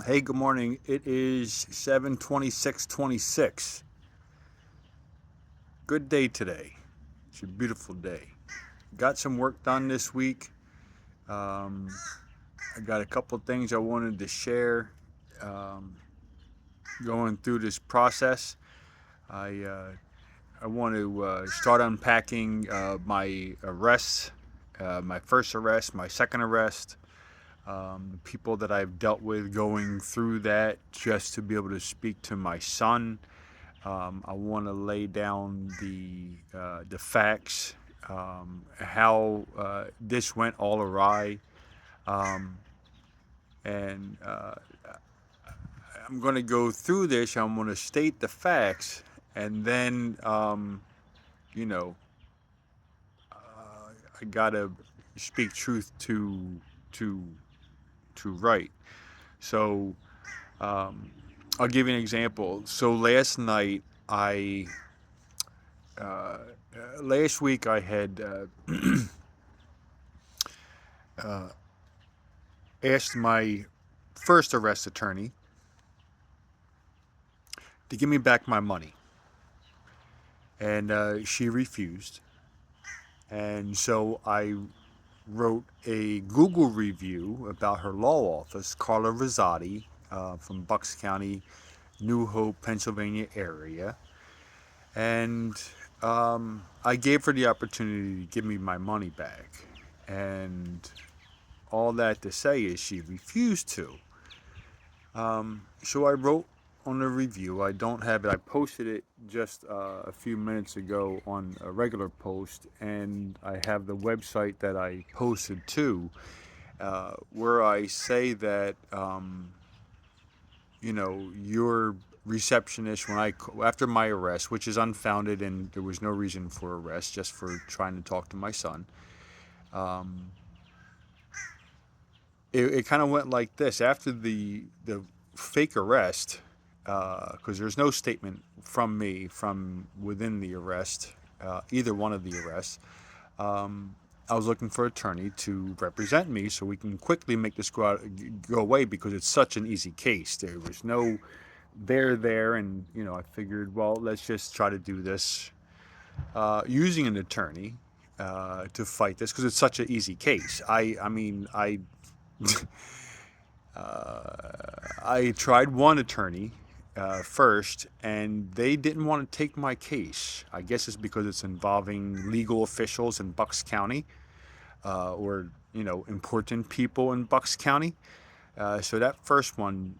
Hey, good morning. It is 7:26:26. Good day today. It's a beautiful day. Got some work done this week. Um, I got a couple of things I wanted to share. Um, Going through this process, I uh, I want to start unpacking my arrests, my first arrest, my second arrest, the people that I've dealt with going through that, just to be able to speak to my son. I want to lay down the facts, how this went all awry, um, and I'm going to go through this. I'm going to state the facts, and then you know I gotta speak truth to to right. So um, I'll give you an example. So uh, last week I had uh, asked my first arrest attorney to give me back my money, and she refused. And so I wrote a Google review about her law office, Carla Risoldi, from Bucks County, New Hope, Pennsylvania area, and I gave her the opportunity to give me my money back. And all that to say is she refused to. So I wrote on the review. I don't have it. I posted it just a few minutes ago on a regular post, and I have the website that I posted to, where I say that your receptionist, when I after my arrest, which is unfounded and there was no reason for arrest, just for trying to talk to my son. Um, it kind of went like this after the fake arrest, because there's no statement from me from within the arrest, either one of the arrests. um, I was looking for an attorney to represent me so we can quickly make this go away, because it's such an easy case. There was no there, and I figured, well, let's just try to do this using an attorney to fight this, because it's such an easy case. I mean, I tried one attorney first, and they didn't want to take my case. I guess it's because it's involving legal officials in Bucks County, or important people in Bucks County. So that first one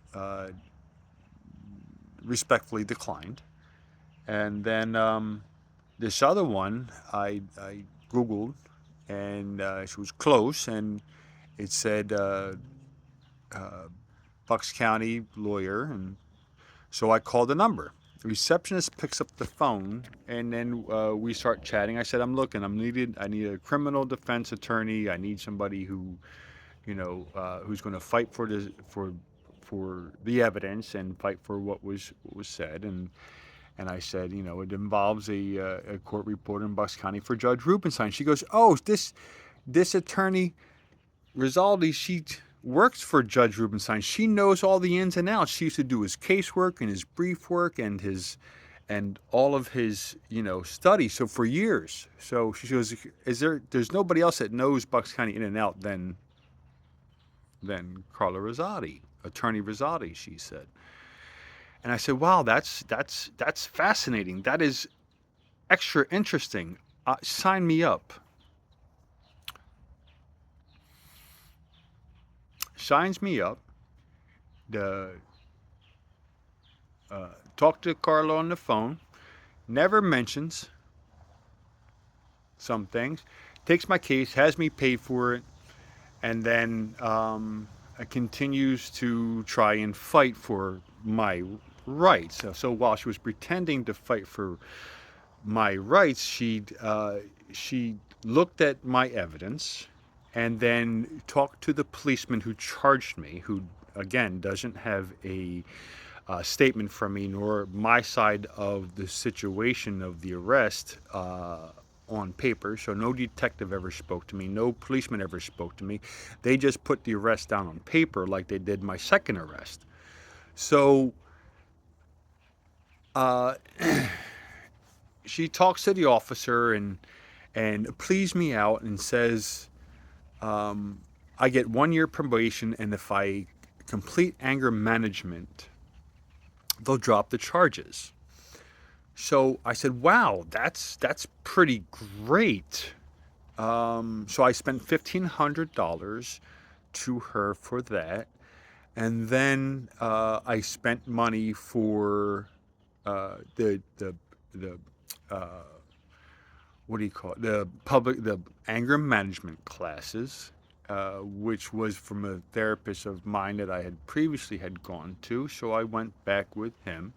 respectfully declined, and then this other one I Googled, and she was close, and it said uh, Bucks County lawyer, and so I called the number. The receptionist picks up the phone, and then we start chatting. I said, "I'm looking. I need a criminal defense attorney. I need somebody who, who's going to fight for the evidence and fight for what was said." And I said, it involves a court report in Bucks County for Judge Rubenstein. She goes, "Oh, this attorney Rosaldi, she works for Judge Rubenstein. She knows all the ins and outs. She used to do his casework and his brief work and all of his study. So for years. So she goes, There's nobody else that knows Bucks County in and out than Carla Rosaldi, Attorney Rosaldi," she said. And I said, "Wow, that's fascinating. That is extra interesting. Sign me up." Signs me up. The talk to Carla on the phone. Never mentions some things. Takes my case, has me pay for it, and then continues to try and fight for my rights. So while she was pretending to fight for my rights, she looked at my evidence and then talked to the policeman who charged me, who again doesn't have a statement from me nor my side of the situation of the arrest on paper, so no detective ever spoke to me, no policeman ever spoke to me. They just put the arrest down on paper like they did my second arrest. So uh, she talks to the officer and pleads me out and says, I get 1 year probation, and if I complete anger management, they'll drop the charges. So I said, "Wow, that's pretty great." So I spent $1,500 to her for that, and then I spent money for the what do you call it? The anger management classes, which was from a therapist of mine that I had previously had gone to. So I went back with him,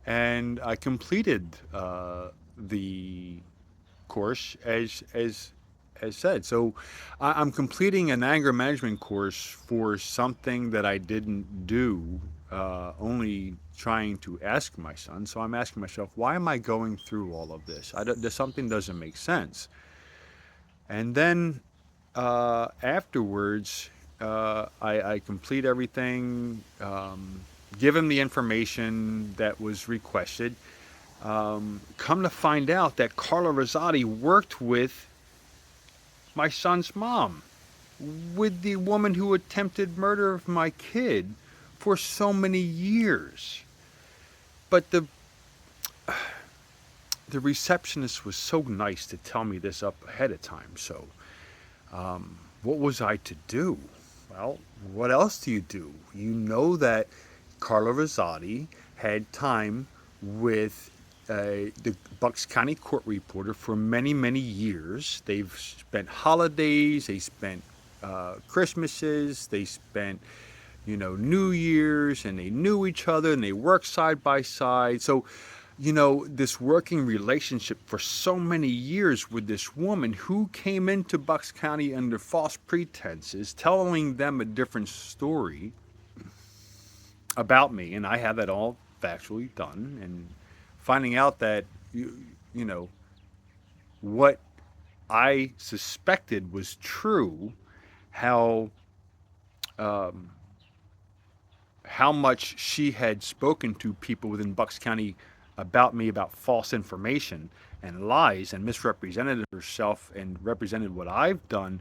and I completed the course as said. So I'm completing an anger management course for something that I didn't do, only trying to ask my son. So I'm asking myself, why am I going through all of this? Something doesn't make sense. And then afterwards, I complete everything, give him the information that was requested. Come to find out that Carla Rosaldi worked with my son's mom, with the woman who attempted murder of my kid for so many years. But the receptionist was so nice to tell me this up ahead of time. So what was I to do? Well, what else do? You know that Carla Risoldi had time with the Bucks County court reporter for many, many years. They've spent holidays, they spent Christmases, they spent, New Year's, and they knew each other and they worked side by side. So, this working relationship for so many years with this woman who came into Bucks County under false pretenses, telling them a different story about me, and I have that all factually done, and finding out that you know what I suspected was true, how how much she had spoken to people within Bucks County about me, about false information and lies, and misrepresented herself and represented what I've done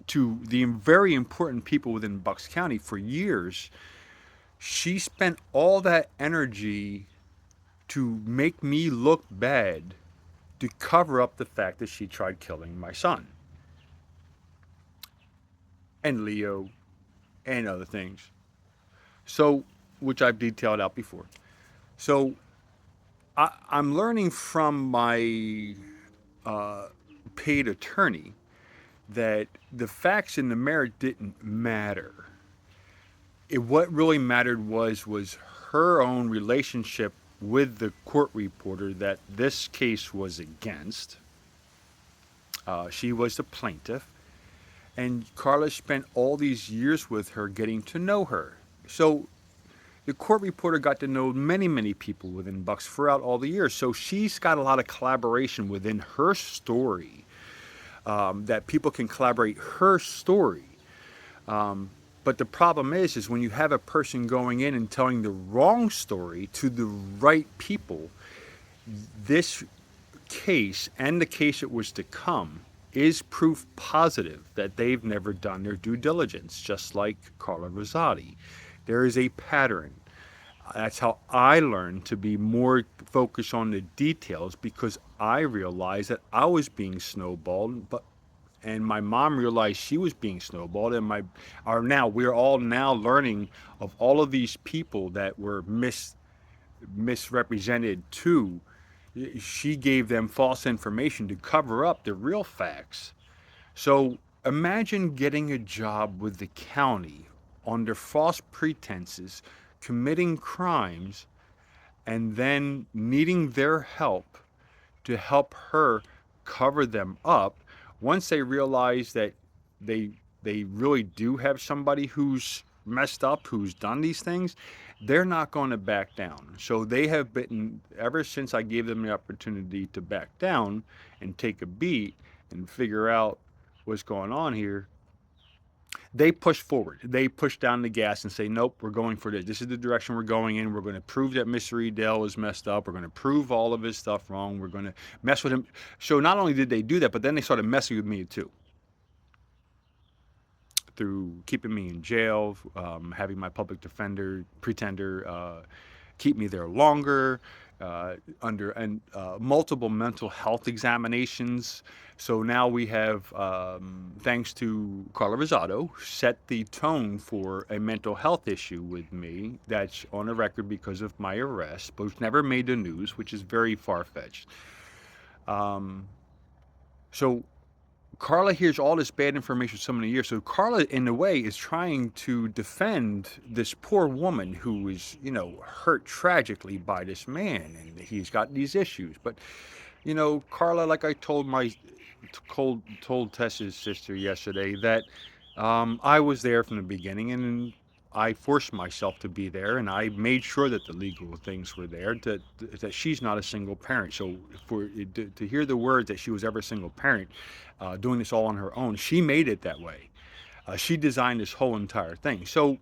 to the very important people within Bucks County for years. She spent all that energy to make me look bad, to cover up the fact that she tried killing my son and Leo and other things. So, which I've detailed out before. So, I'm learning from my paid attorney that the facts in the merit didn't matter. What really mattered was her own relationship with the court reporter that this case was against. She was the plaintiff, and Carla spent all these years with her, getting to know her. So the court reporter got to know many, many people within Bucks throughout all the years. So she's got a lot of collaboration within her story, that people can collaborate her story. But the problem is when you have a person going in and telling the wrong story to the right people, this case and the case that was to come is proof positive that they've never done their due diligence, just like Carla Rosaldi. There is a pattern. That's how I learned to be more focused on the details, because I realized that I was being snowballed, and my mom realized she was being snowballed, and we're all now learning of all of these people that were misrepresented too. She gave them false information to cover up the real facts. So imagine getting a job with the county under false pretenses, committing crimes, and then needing their help to help her cover them up once they realize that they they really do have somebody who's messed up, who's done these things, they're not going to back down. So they have been, ever since I gave them the opportunity to back down and take a beat and figure out what's going on here, they push forward. They push down the gas and say, nope, we're going for this. This is the direction we're going in. We're going to prove that Mr. Edel is messed up. We're going to prove all of his stuff wrong. We're going to mess with him. So not only did they do that, but then they started messing with me too, through keeping me in jail, having my public defender, pretender, keep me there longer, under and multiple mental health examinations. So now we have, thanks to Carla Rosaldi, set the tone for a mental health issue with me that's on a record because of my arrest, but it's never made the news, which is very far fetched. So Carla hears all this bad information so many years. So Carla, in a way, is trying to defend this poor woman who is, hurt tragically by this man, and he's got these issues. But, Carla, like I told Tessa's sister yesterday, that I was there from the beginning, and I forced myself to be there, and I made sure that the legal things were there. That she's not a single parent. So to hear the words that she was ever a single parent, doing this all on her own, she made it that way. She designed this whole entire thing. So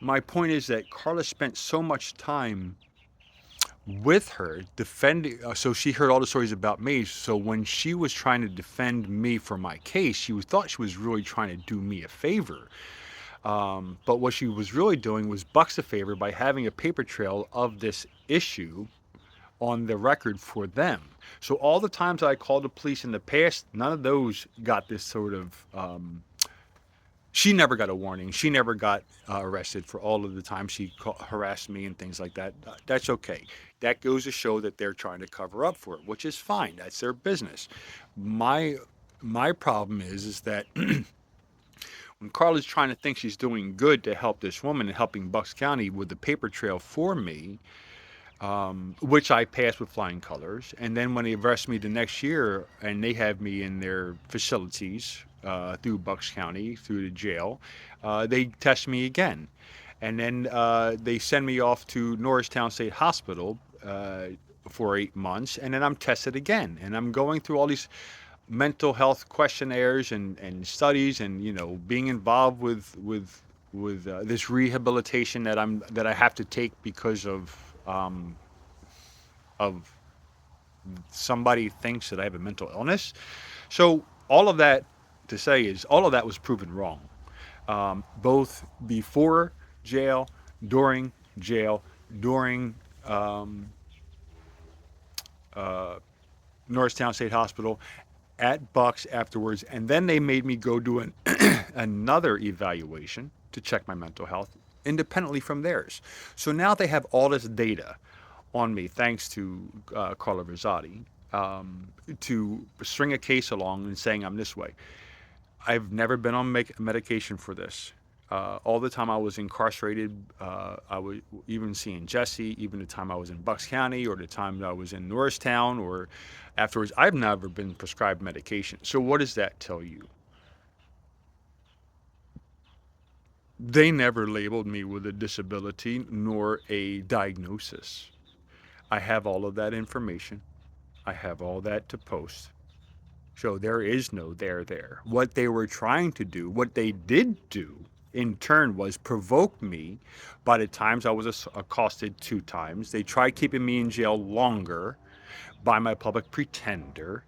my point is that Carla spent so much time with her defending, so she heard all the stories about me. So when she was trying to defend me for my case, thought she was really trying to do me a favor. But what she was really doing was Bucks a favor by having a paper trail of this issue on the record for them. So all the times I called the police in the past, none of those got this sort of, she never got a warning. She never got arrested for all of the time she harassed me and things like that. That's okay. That goes to show that they're trying to cover up for it, which is fine. That's their business. My problem is that when Carla's trying to think she's doing good to help this woman and helping Bucks County with the paper trail for me, which I passed with flying colors. And then when they arrest me the next year and they have me in their facilities, through Bucks County, through the jail, they test me again. And then they send me off to Norristown State Hospital for 8 months, and then I'm tested again. And I'm going through all these mental health questionnaires and studies, and being involved with this rehabilitation that I have to take because of somebody thinks that I have a mental illness. So all of that to say is all of that was proven wrong, both before jail, during jail, during Norristown State Hospital, at Bucks afterwards, and then they made me go do another evaluation to check my mental health independently from theirs. So now they have all this data on me, thanks to Carla Risoldi, to string a case along and saying I'm this way. I've never been on medication for this. All the time I was incarcerated, I was even seeing Jesse, even the time I was in Bucks County or the time I was in Norristown or afterwards, I've never been prescribed medication. So what does that tell you? They never labeled me with a disability nor a diagnosis. I have all of that information. I have all that to post. So there is no there. What they were trying to do, what they did do in turn, was provoke me. By the times I was accosted 2 times, they tried keeping me in jail longer by my public pretender,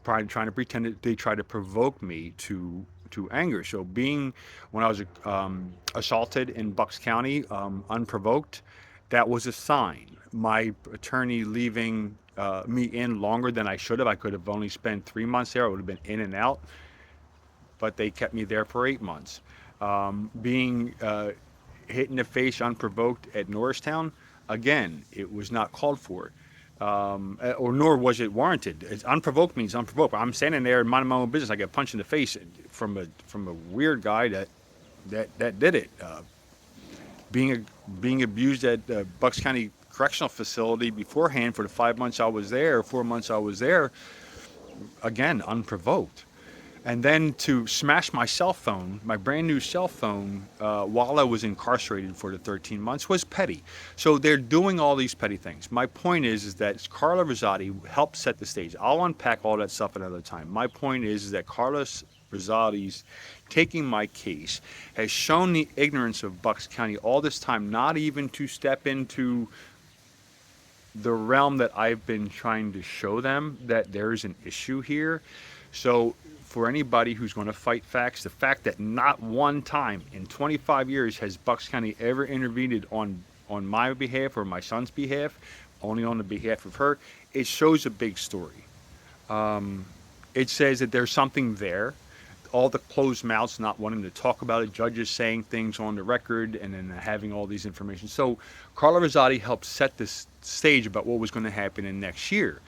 trying to pretend that they tried to provoke me to anger. So when I was assaulted in Bucks County, unprovoked, that was a sign. My attorney leaving me in longer than I should have. I could have only spent 3 months there. I would have been in and out, but they kept me there for 8 months. Being hit in the face unprovoked at Norristown, again, it was not called for. Or nor was it warranted. Unprovoked means unprovoked. I'm standing there minding my own business. I get punched in the face from a weird guy that did it. Being abused at Bucks County Correctional Facility beforehand for the 5 months I was there, 4 months I was there, again unprovoked. And then to smash my cell phone, my brand new cell phone, while I was incarcerated for the 13 months was petty. So they're doing all these petty things. My point is that Carla Risoldi helped set the stage. I'll unpack all that stuff another time. My point is that Carla Risoldi's taking my case has shown the ignorance of Bucks County all this time, not even to step into the realm that I've been trying to show them that there is an issue here. So for anybody who's going to fight facts, the fact that not one time in 25 years has Bucks County ever intervened on my behalf or my son's behalf, only on the behalf of her, it shows a big story. It says that there's something there. All the closed mouths not wanting to talk about it, judges saying things on the record, and then having all these information. So Carla Rosaldi helped set this stage about what was going to happen in next year.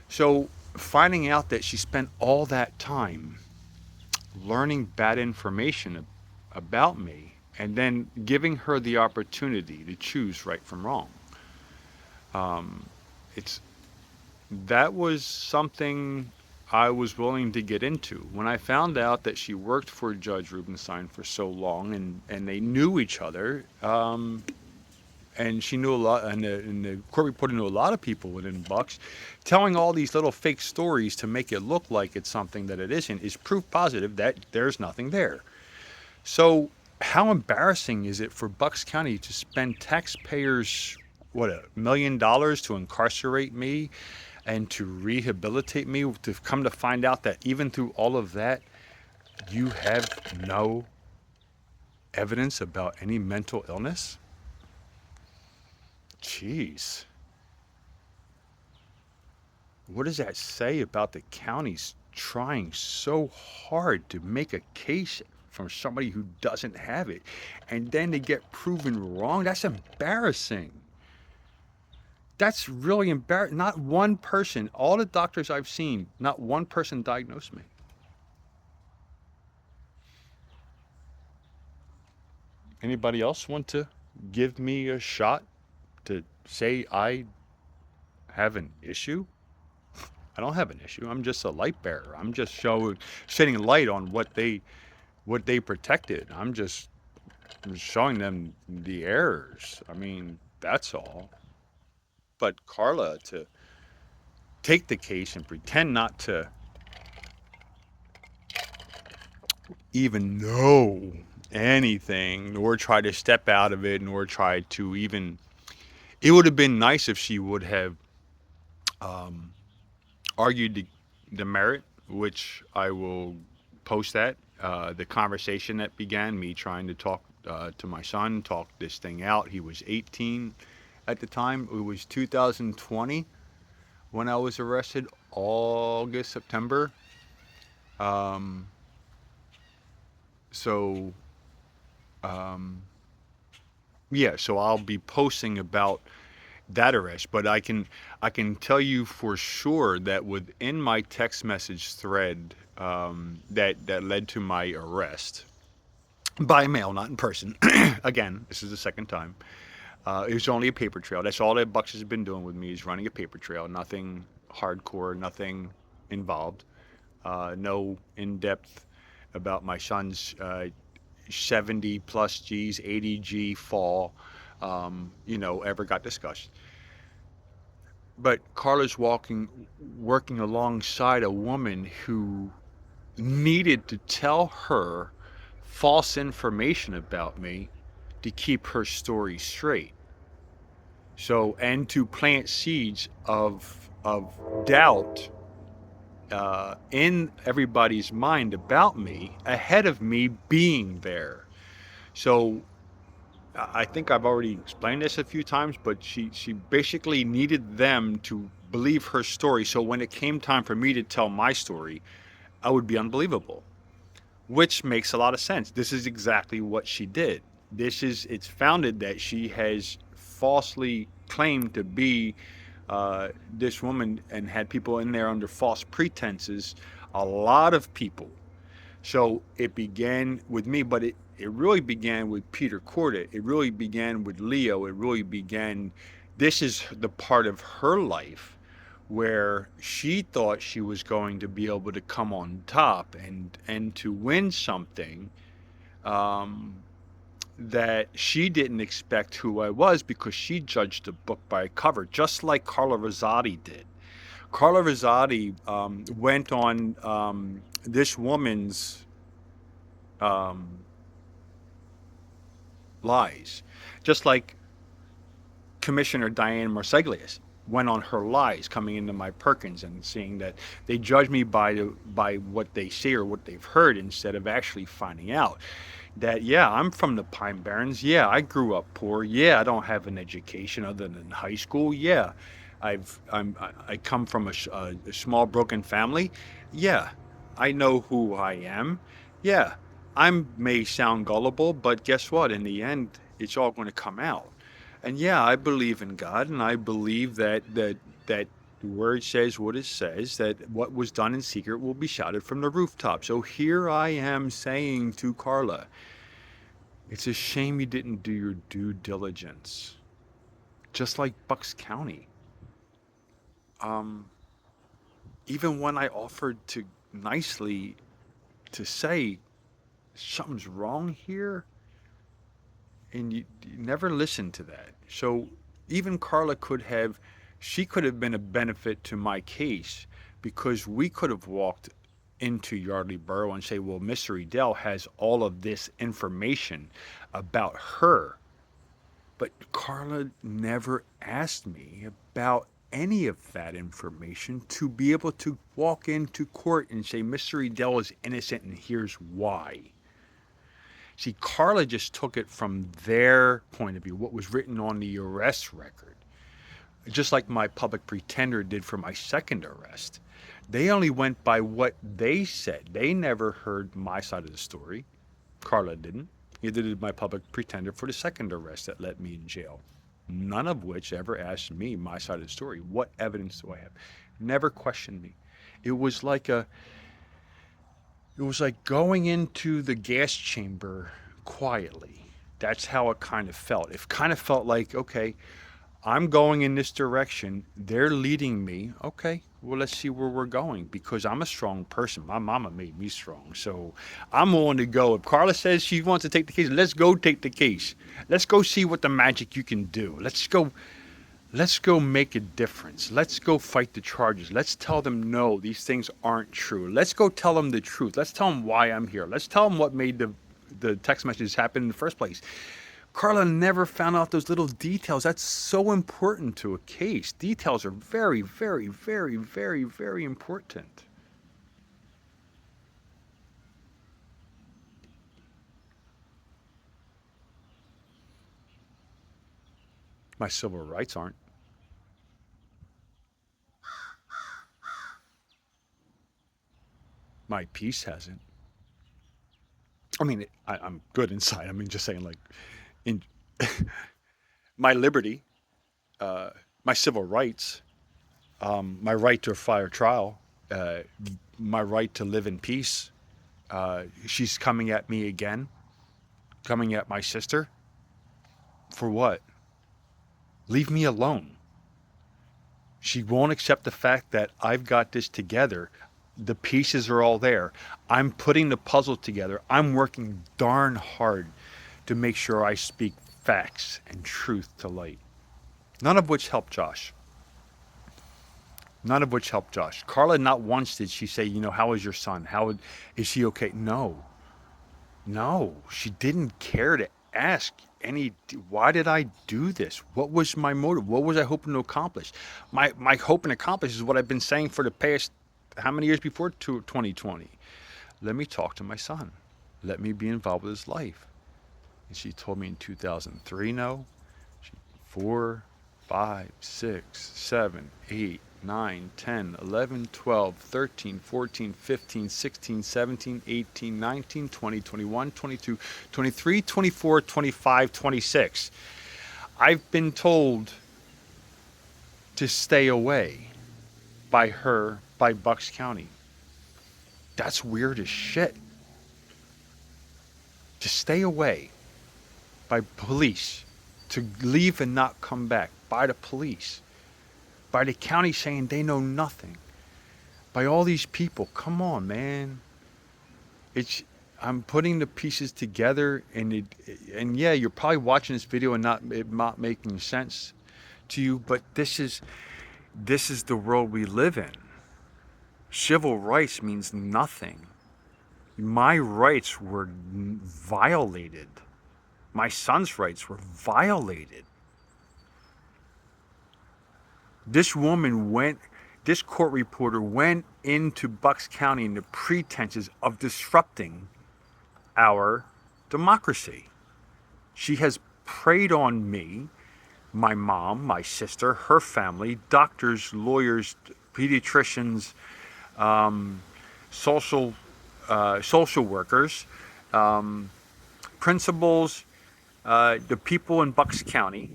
So finding out that she spent all that time learning bad information about me and then giving her the opportunity to choose right from wrong. It's that was something I was willing to get into. When I found out that she worked for Judge Rubenstein for so long and they knew each other, and she knew a lot, and the court reporter knew a lot of people within Bucks, telling all these little fake stories to make it look like it's something that it isn't is proof positive that there's nothing there. So how embarrassing is it for Bucks County to spend taxpayers, what, $1 million to incarcerate me and to rehabilitate me, to come to find out that even through all of that, you have no evidence about any mental illness? Jeez. What does that say about the counties trying so hard to make a case from somebody who doesn't have it, and then they get proven wrong? That's embarrassing. That's really embarrassing. Not one person, all the doctors I've seen, not one person diagnosed me. Anybody else want to give me a shot to say I have an issue? I don't have an issue. I'm just a light bearer. I'm just shedding light on what they protected. I'm just showing them the errors. I mean, that's all. But Carla to take the case and pretend not to even know anything, nor try to step out of it, nor try to even. It would have been nice if she would have argued the merit, which I will post that. The conversation that began, me trying to talk to my son, talk this thing out. He was 18 at the time. It was 2020 when I was arrested, August, September. Um, so, yeah, so I'll be posting about that arrest, but I can tell you for sure that within my text message thread, that led to my arrest by mail, not in person. Again, this is the second time. It was only a paper trail. That's all that Bucks has been doing with me, is running a paper trail. Nothing hardcore, nothing involved. No in-depth about my son's 70 plus G's, 80 G fall, ever got discussed. But Carla's working alongside a woman who needed to tell her false information about me to keep her story straight. So, and to plant seeds of doubt in everybody's mind about me ahead of me being there. So I think I've already explained this a few times, but she basically needed them to believe her story. So when it came time for me to tell my story, I would be unbelievable, which makes a lot of sense. This is exactly what she did. It's founded that she has falsely claimed to be this woman and had people in there under false pretenses, a lot of people. So it began with me, but it really began with Peter Corda. It really began with Leo. It really began, this is the part of her life where she thought she was going to be able to come on top and to win something, um, that she didn't expect who I was, because she judged the book by a cover, just like Carla Rosaldi did. Carla Risoldi went on this woman's um, lies, just like Commissioner Diane Marseglias went on her lies, coming into my Perkins and seeing that they judge me by what they say or what they've heard, instead of actually finding out that, yeah, I'm from the Pine Barrens. Yeah, I grew up poor. Yeah, I don't have an education other than high school. Yeah, I come from a small broken family. Yeah, I know who I am. Yeah, I may sound gullible, but guess what? In the end, it's all going to come out. And yeah, I believe in God, and I believe that the word says what it says, that what was done in secret will be shouted from the rooftop. So here I am saying to Carla, it's a shame you didn't do your due diligence. Just like Bucks County. Um, Even when I offered to nicely to say something's wrong here, and you never listened to that. So even Carla she could have been a benefit to my case, because we could have walked into Yardley Borough and say, well, Mr. Edel has all of this information about her. But Carla never asked me about any of that information to be able to walk into court and say, Mr. Edel is innocent and here's why. See, Carla just took it from their point of view, what was written on the arrest record, just like my public pretender did for my second arrest. They only went by what they said. They never heard my side of the story. Carla didn't. Neither did my public pretender for the second arrest that led me in jail. None of which ever asked me my side of the story. What evidence do I have? Never questioned me. It was like a It was like going into the gas chamber quietly. That's how it kind of felt. It kind of felt like, okay, I'm going in this direction. They're leading me. Okay, well, let's see where we're going, because I'm a strong person. My mama made me strong. So I'm willing to go. If Carla says she wants to take the case, let's go take the case. Let's go see what the magic you can do. Let's go make a difference. Let's go fight the charges. Let's tell them, no, these things aren't true. Let's go tell them the truth. Let's tell them why I'm here. Let's tell them what made the text messages happen in the first place. Carla never found out those little details. That's so important to a case. Details are very, very, very, very, very important. My civil rights aren't. My peace hasn't. I mean, I'm good inside. I mean, just saying, like, in my liberty, uh, my civil rights, my right to a fair trial, uh, my right to live in peace. She's coming at me again, coming at my sister. For what? Leave me alone. She won't accept the fact that I've got this together. The pieces are all there. I'm putting the puzzle together. I'm working darn hard to make sure I speak facts and truth to light. None of which helped Josh. None of which helped Josh. Carla, not once did she say, how is your son? Is she okay? No. No. She didn't care to ask why did I do this? What was my motive? What was I hoping to accomplish? My hope and accomplish is what I've been saying for the past, how many years before 2020? Let me talk to my son. Let me be involved with his life. And she told me in 2003, no. 4, 5, 6, 7, 8, 9, 10, 11, 12, 13, 14, 15, 16, 17, 18, 19, 20, 21, 22, 23, 24, 25, 26. I've been told to stay away by Bucks County. That's weird as shit. To stay away by police, to leave and not come back by the police. by the county saying they know nothing, by all these people. Come on, man. It's I'm putting the pieces together, and yeah, you're probably watching this video and not making sense to you, but this is the world we live in. Civil rights means nothing. My rights were violated. My son's rights were violated. This woman this court reporter went into Bucks County in the pretenses of disrupting our democracy. She has preyed on me, my mom, my sister, her family, doctors, lawyers, pediatricians, social social workers, principals, the people in Bucks County.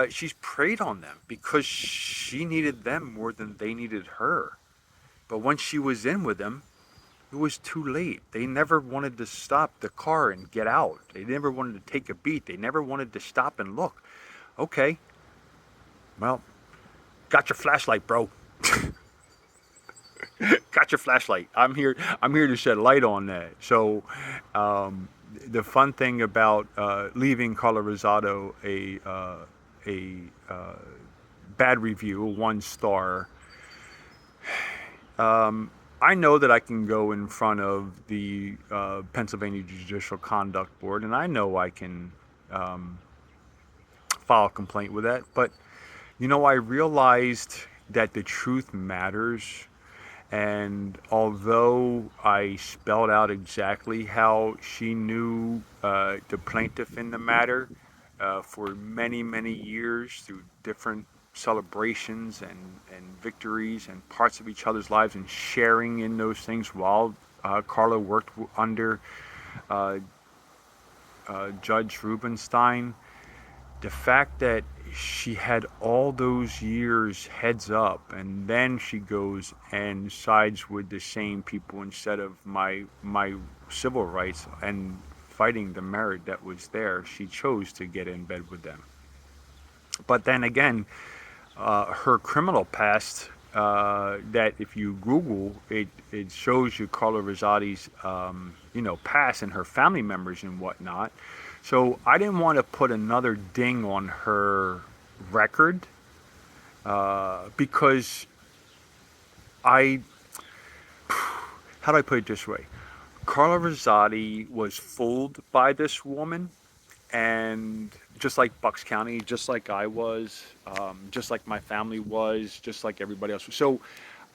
She's preyed on them because she needed them more than they needed her. But once she was in with them, it was too late. They never wanted to stop the car and get out. They never wanted to take a beat. They never wanted to stop and look. Okay, well, got your flashlight, bro. Got your flashlight. I'm here. I'm here to shed light on that. So, the fun thing about leaving Carla Rosaldi a bad review, a 1 star. I know that I can go in front of the Pennsylvania Judicial Conduct Board, and I know I can file a complaint with that. But I realized that the truth matters. And although I spelled out exactly how she knew the plaintiff in the matter for many, many years through different celebrations and victories and parts of each other's lives and sharing in those things while Carla worked under Judge Rubenstein, the fact that she had all those years heads up, and then she goes and sides with the same people instead of my civil rights and fighting the merit that was there. She chose to get in bed with them. But then again, her criminal past, that if you Google it, it shows you Carla Rosaldi's past and her family members and whatnot. So I didn't want to put another ding on her record because how do I put it this way? Carla Rosaldi was fooled by this woman, and just like Bucks County, just like I was, just like my family was, just like everybody else. So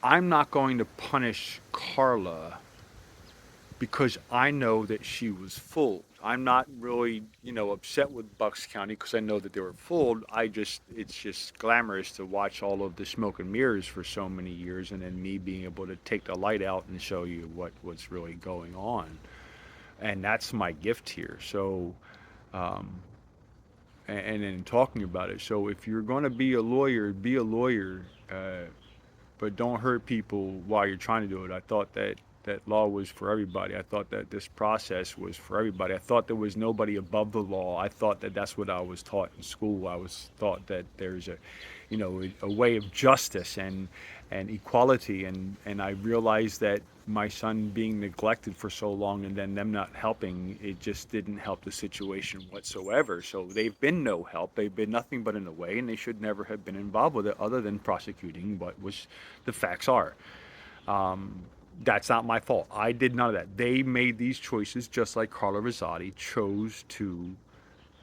I'm not going to punish Carla because I know that she was fooled. I'm not really, upset with Bucks County because I know that they were fooled. It's just glamorous to watch all of the smoke and mirrors for so many years, and then me being able to take the light out and show you what's really going on. And that's my gift here. So, and then talking about it. So if you're going to be a lawyer, be a lawyer, but don't hurt people while you're trying to do it. I thought that law was for everybody. I thought that this process was for everybody. I thought there was nobody above the law. I thought that that's what I was taught in school. I was taught that there's a way of justice and equality. And I realized that my son being neglected for so long and then them not helping, it just didn't help the situation whatsoever. So they've been no help. They've been nothing but in the way, and they should never have been involved with it other than prosecuting what was the facts are. That's not my fault. I did none of that. They made these choices just like Carla Risoldi chose to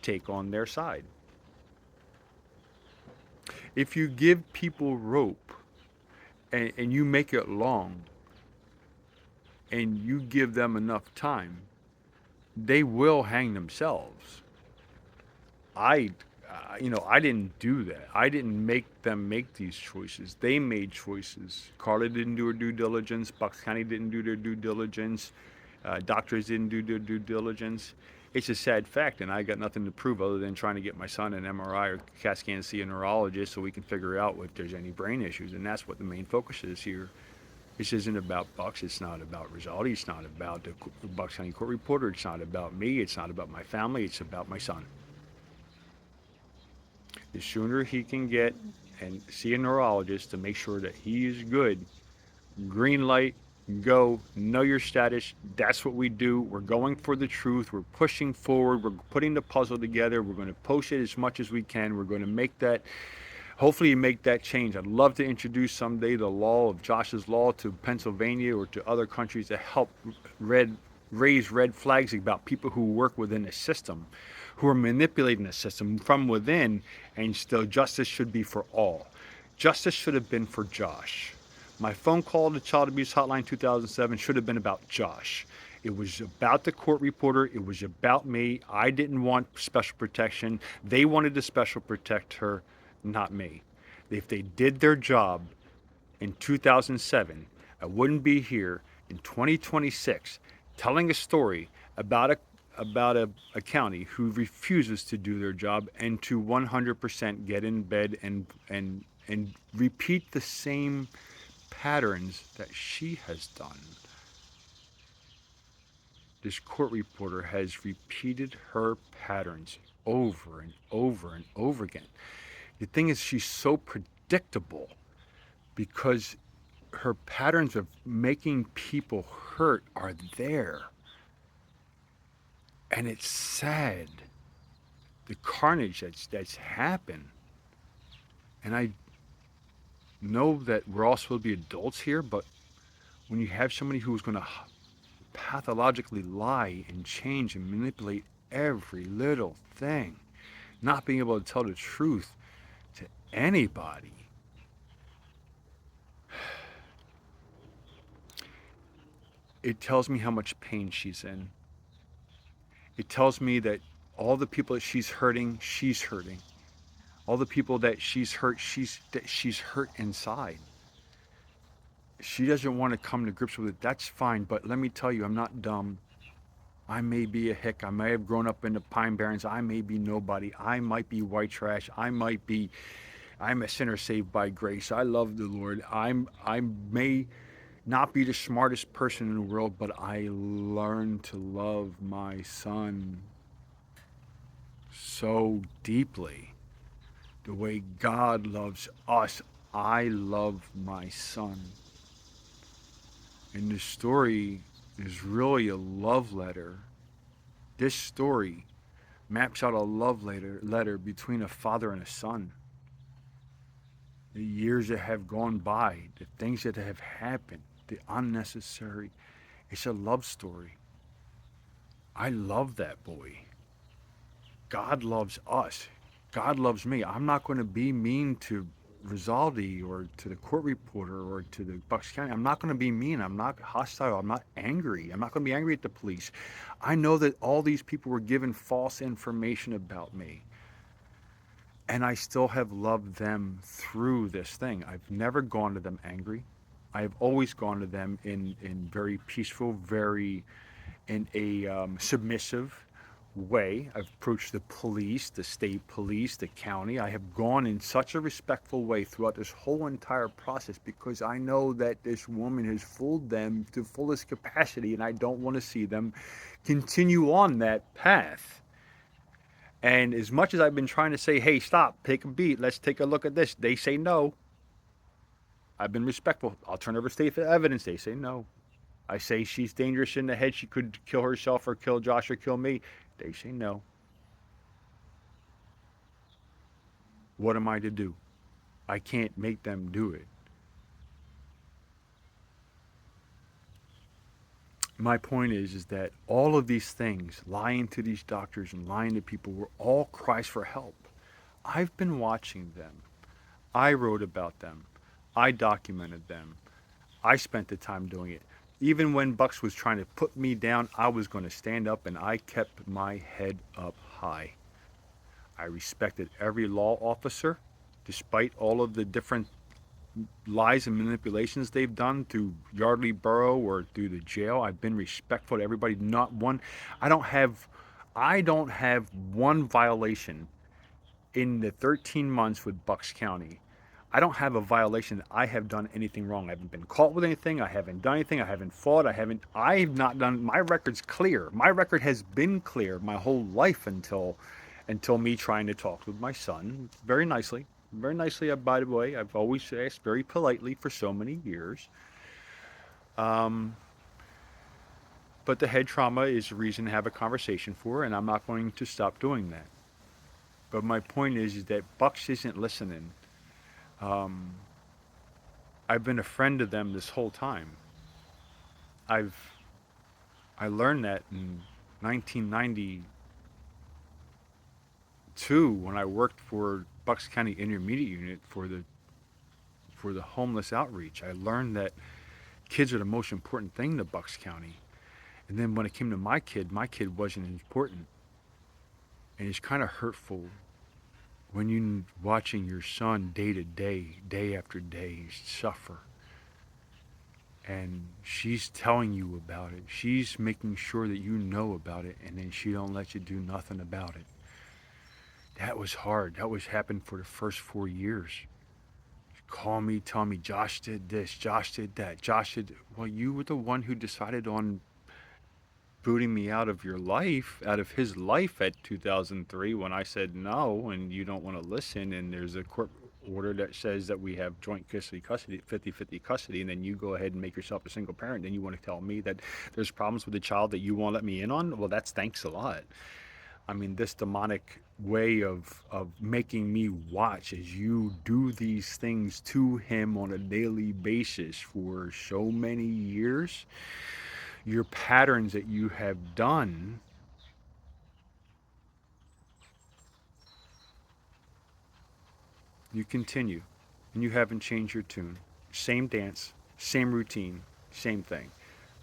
take on their side. If you give people rope and you make it long and you give them enough time, they will hang themselves. I I didn't do that. I didn't make them make these choices. They made choices. Carla didn't do her due diligence. Bucks County didn't do their due diligence. Doctors didn't do their due diligence. It's a sad fact, and I got nothing to prove other than trying to get my son an MRI or CAT scan to see a neurologist so we can figure out if there's any brain issues. And that's what the main focus is here. This isn't about Bucks. It's not about Rosaldi. It's not about the Bucks County court reporter. It's not about me. It's not about my family. It's about my son. The sooner he can get and see a neurologist to make sure that he is good. Green light, go, know your status. That's what we do. We're going for the truth. We're pushing forward. We're putting the puzzle together. We're going to post it as much as we can. We're going to make that, hopefully, make that change. I'd love to introduce someday the law of Josh's Law to Pennsylvania or to other countries to help raise red flags about people who work within the system, who are manipulating the system from within, and still justice should be for all. Justice should have been for Josh. My phone call to Child Abuse Hotline 2007 should have been about Josh. It was about the court reporter. It was about me. I didn't want special protection. They wanted to special protect her, not me. If they did their job in 2007, I wouldn't be here in 2026 telling a story about a county who refuses to do their job and to 100% get in bed and repeat the same patterns that she has done. This court reporter has repeated her patterns over and over and over again. The thing is, she's so predictable because her patterns of making people hurt are there. And it's sad, the carnage that's happened. And I know that we're all supposed to be adults here, but when you have somebody who's going to pathologically lie and change and manipulate every little thing, not being able to tell the truth to anybody, it tells me how much pain she's in. It tells me that all the people that she's hurting. All the people that she's hurt, she's hurt inside. She doesn't want to come to grips with it. That's fine, but let me tell you, I'm not dumb. I may be a hick. I may have grown up in the Pine Barrens. I may be nobody. I might be white trash. I'm a sinner saved by grace. I love the Lord. I may not be the smartest person in the world, but I learned to love my son so deeply. The way God loves us, I love my son. And this story is really a love letter. This story maps out a love letter between a father and a son. The years that have gone by, the things that have happened, the unnecessary. It's a love story. I love that boy. God loves us. God loves me. I'm not going to be mean to Risoldi or to the court reporter or to the Bucks County. I'm not going to be mean. I'm not hostile. I'm not angry. I'm not going to be angry at the police. I know that all these people were given false information about me. And I still have loved them through this thing. I've never gone to them angry. I've always gone to them in very peaceful, in a submissive way. I've approached the police, the state police, the county. I have gone in such a respectful way throughout this whole entire process because I know that this woman has fooled them to fullest capacity, and I don't want to see them continue on that path. And as much as I've been trying to say, hey, stop, take a beat, let's take a look at this, they say no. I've been respectful. I'll turn over state evidence. They say no. I say she's dangerous in the head. She could kill herself or kill Josh or kill me. They say no. What am I to do? I can't make them do it. My point is that all of these things, lying to these doctors and lying to people, were all cries for help. I've been watching them. I wrote about them. I documented them. I spent the time doing it. Even when Bucks was trying to put me down, I was going to stand up, and I kept my head up high. I respected every law officer, despite all of the different lies and manipulations they've done through Yardley Borough or through the jail. I've been respectful to everybody. Not one. I don't have one violation in the 13 months with Bucks County. I don't have a violation that I have done anything wrong. I haven't been caught with anything. I haven't done anything. I haven't fought. I've not done, my record's clear. My record has been clear my whole life until me trying to talk with my son very nicely. very nicely, by the way. I've always asked very politely for so many years. Um, but the head trauma is a reason to have a conversation for, and I'm not going to stop doing that. But my point is that Bucks isn't listening. Um, I've been a friend to them this whole time. I've I learned that in 1992 when I worked for Bucks County Intermediate Unit for the homeless outreach. I learned that kids are the most important thing to Bucks County. And then when it came to my kid wasn't important. And it's kind of hurtful when you watching your son day to day, day after day suffer. And she's telling you about it. She's making sure that you know about it, and then she don't let you do nothing about it. That was hard. That was happened for the first 4 years. Call me, tell me Josh did this, Josh did that, Josh did. Well, you were the one who decided on booting me out of your life, out of his life at 2003 when I said no, and you don't want to listen. And there's a court order that says that we have joint custody, 50-50 custody, and then you go ahead and make yourself a single parent. Then you want to tell me that there's problems with the child that you won't let me in on? Well, that's thanks a lot. I mean, this demonic way of making me watch as you do these things to him on a daily basis for so many years, your patterns that you have done, you continue, and you haven't changed your tune. Same dance, same routine, same thing.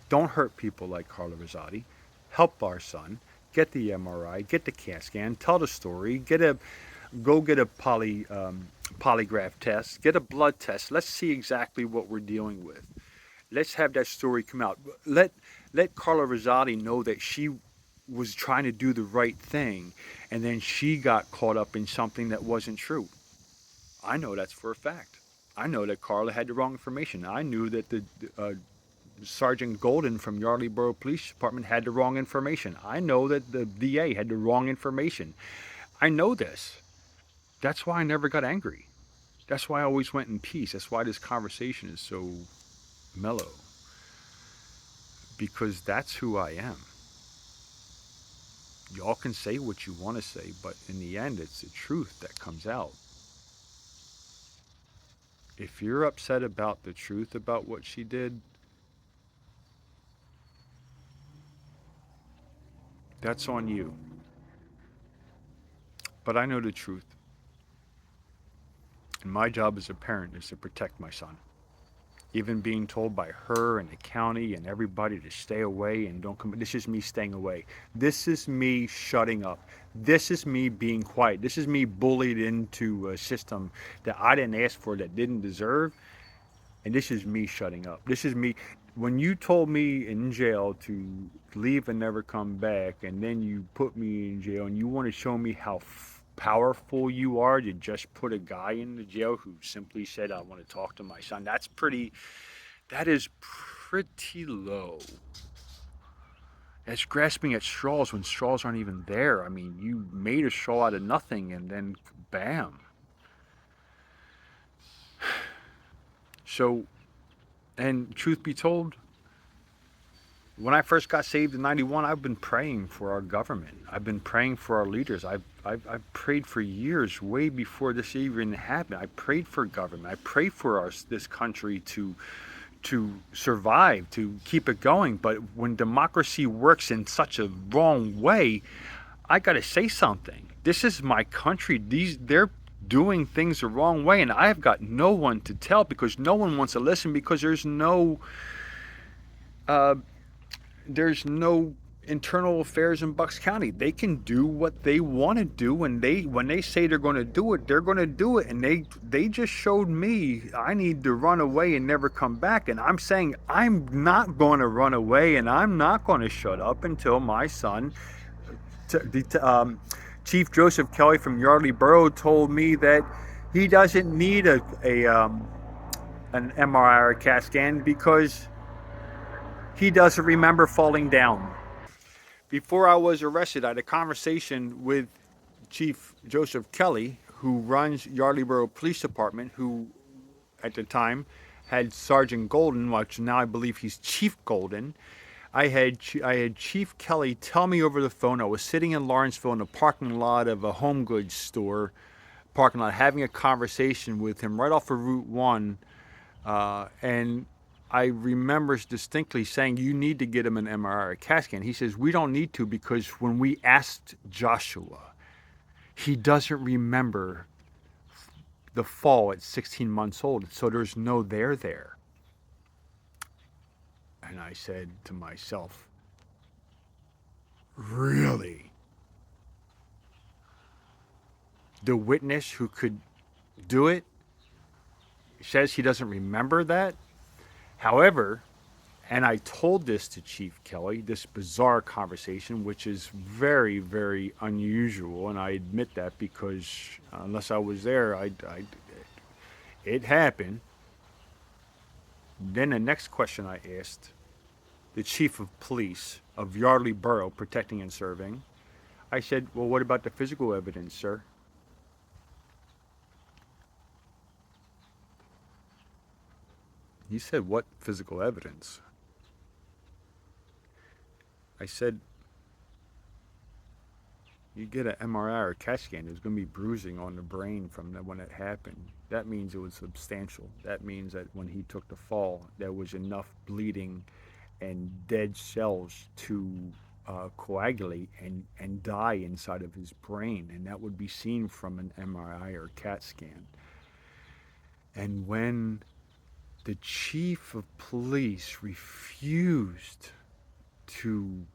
Don't hurt people like Carla Risoldi. Help our son. Get the MRI. Get the CAT scan. Tell the story. Go get a polygraph test. Get a blood test. Let's see exactly what we're dealing with. Let's have that story come out. Let Carla Rosaldi know that she was trying to do the right thing, and then she got caught up in something that wasn't true. I know that's for a fact. I know that Carla had the wrong information. I knew that the Sergeant Golden from Yardley Borough Police Department had the wrong information. I know that the DA had the wrong information. I know this. That's why I never got angry. That's why I always went in peace. That's why this conversation is so mellow. Because that's who I am. Y'all can say what you want to say, but in the end, it's the truth that comes out. If you're upset about the truth about what she did, that's on you. But I know the truth. And my job as a parent is to protect my son. Even being told by her and the county and everybody to stay away and don't come. This is me staying away. This is me shutting up. This is me being quiet. This is me bullied into a system that I didn't ask for, that didn't deserve. And this is me shutting up. This is me. When you told me in jail to leave and never come back, and then you put me in jail, and you want to show me how powerful you are to just put a guy in the jail who simply said, I want to talk to my son. That is pretty low. That's grasping at straws when straws aren't even there. I mean, you made a straw out of nothing, and then bam. So, and truth be told, when I first got saved in '91, I've been praying for our government. I've been praying for our leaders. I've prayed for years, way before this even happened. I prayed for government. I prayed for this country to survive, to keep it going. But when democracy works in such a wrong way, I got to say something. This is my country. They're doing things the wrong way, and I've got no one to tell because no one wants to listen because uh, there's no internal affairs in Bucks County. They can do what they want to do, and when they say they're going to do it, they're going to do it. And they just showed me I need to run away and never come back. And I'm saying I'm not going to run away, and I'm not going to shut up until my son, Chief Joseph Kelly from Yardley Borough, told me that he doesn't need an MRI or a CAT scan because he doesn't remember falling down. Before I was arrested, I had a conversation with Chief Joseph Kelly, who runs Yardley Borough Police Department, who at the time had Sergeant Golden, which now I believe he's Chief Golden. I had Chief Kelly tell me over the phone. I was sitting in Lawrenceville in the parking lot of a home goods store parking lot, having a conversation with him right off of Route One, and I remember distinctly saying, "You need to get him an MRI or a CAT scan." He says, "We don't need to because when we asked Joshua, he doesn't remember the fall at 16 months old, so there's no there there." And I said to myself, "Really? The witness who could do it says he doesn't remember that?" However, and I told this to Chief Kelly, this bizarre conversation, which is very, very unusual, and I admit that because unless I was there, it happened. Then the next question I asked the chief of police of Yardley Borough, protecting and serving, I said, "Well, what about the physical evidence, sir?" He said, "What physical evidence?" I said, "You get an MRI or a CAT scan, there's going to be bruising on the brain from when it happened. That means it was substantial. That means that when he took the fall, there was enough bleeding and dead cells to coagulate and die inside of his brain, and that would be seen from an MRI or CAT scan." And when the chief of police refused to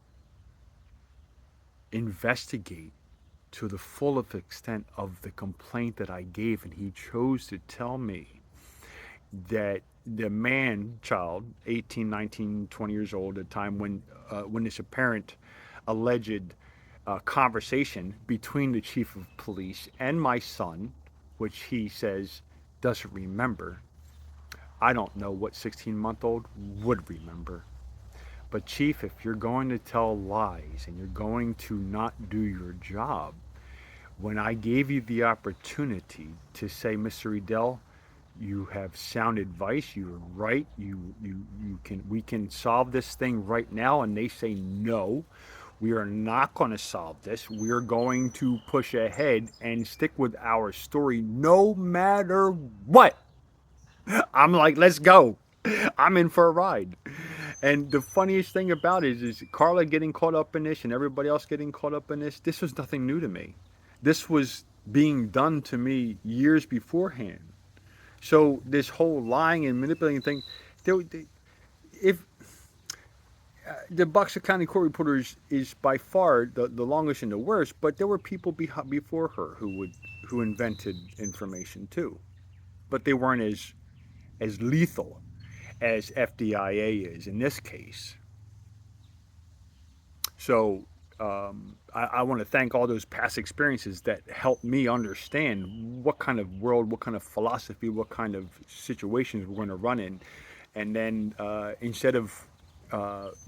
investigate to the full extent of the complaint that I gave, and he chose to tell me that the man child, 18, 19, 20 years old at the time when this apparent alleged conversation between the chief of police and my son, which he says doesn't remember. I don't know what 16-month-old would remember. But chief, if you're going to tell lies and you're going to not do your job, when I gave you the opportunity to say, "Mr. Edel, you have sound advice. You're right. We can solve this thing right now," and they say, "No, we are not going to solve this. We are going to push ahead and stick with our story no matter what." I'm like, "Let's go. I'm in for a ride." And the funniest thing about it is Carla getting caught up in this and everybody else getting caught up in this. This was nothing new to me. This was being done to me years beforehand. So this whole lying and manipulating thing, if the Bucks County Court Reporter is by far the longest and the worst, but there were people before her who invented information too, but they weren't as lethal as FDIA is in this case. So I want to thank all those past experiences that helped me understand what kind of world, what kind of philosophy, what kind of situations we're going to run in. And then instead of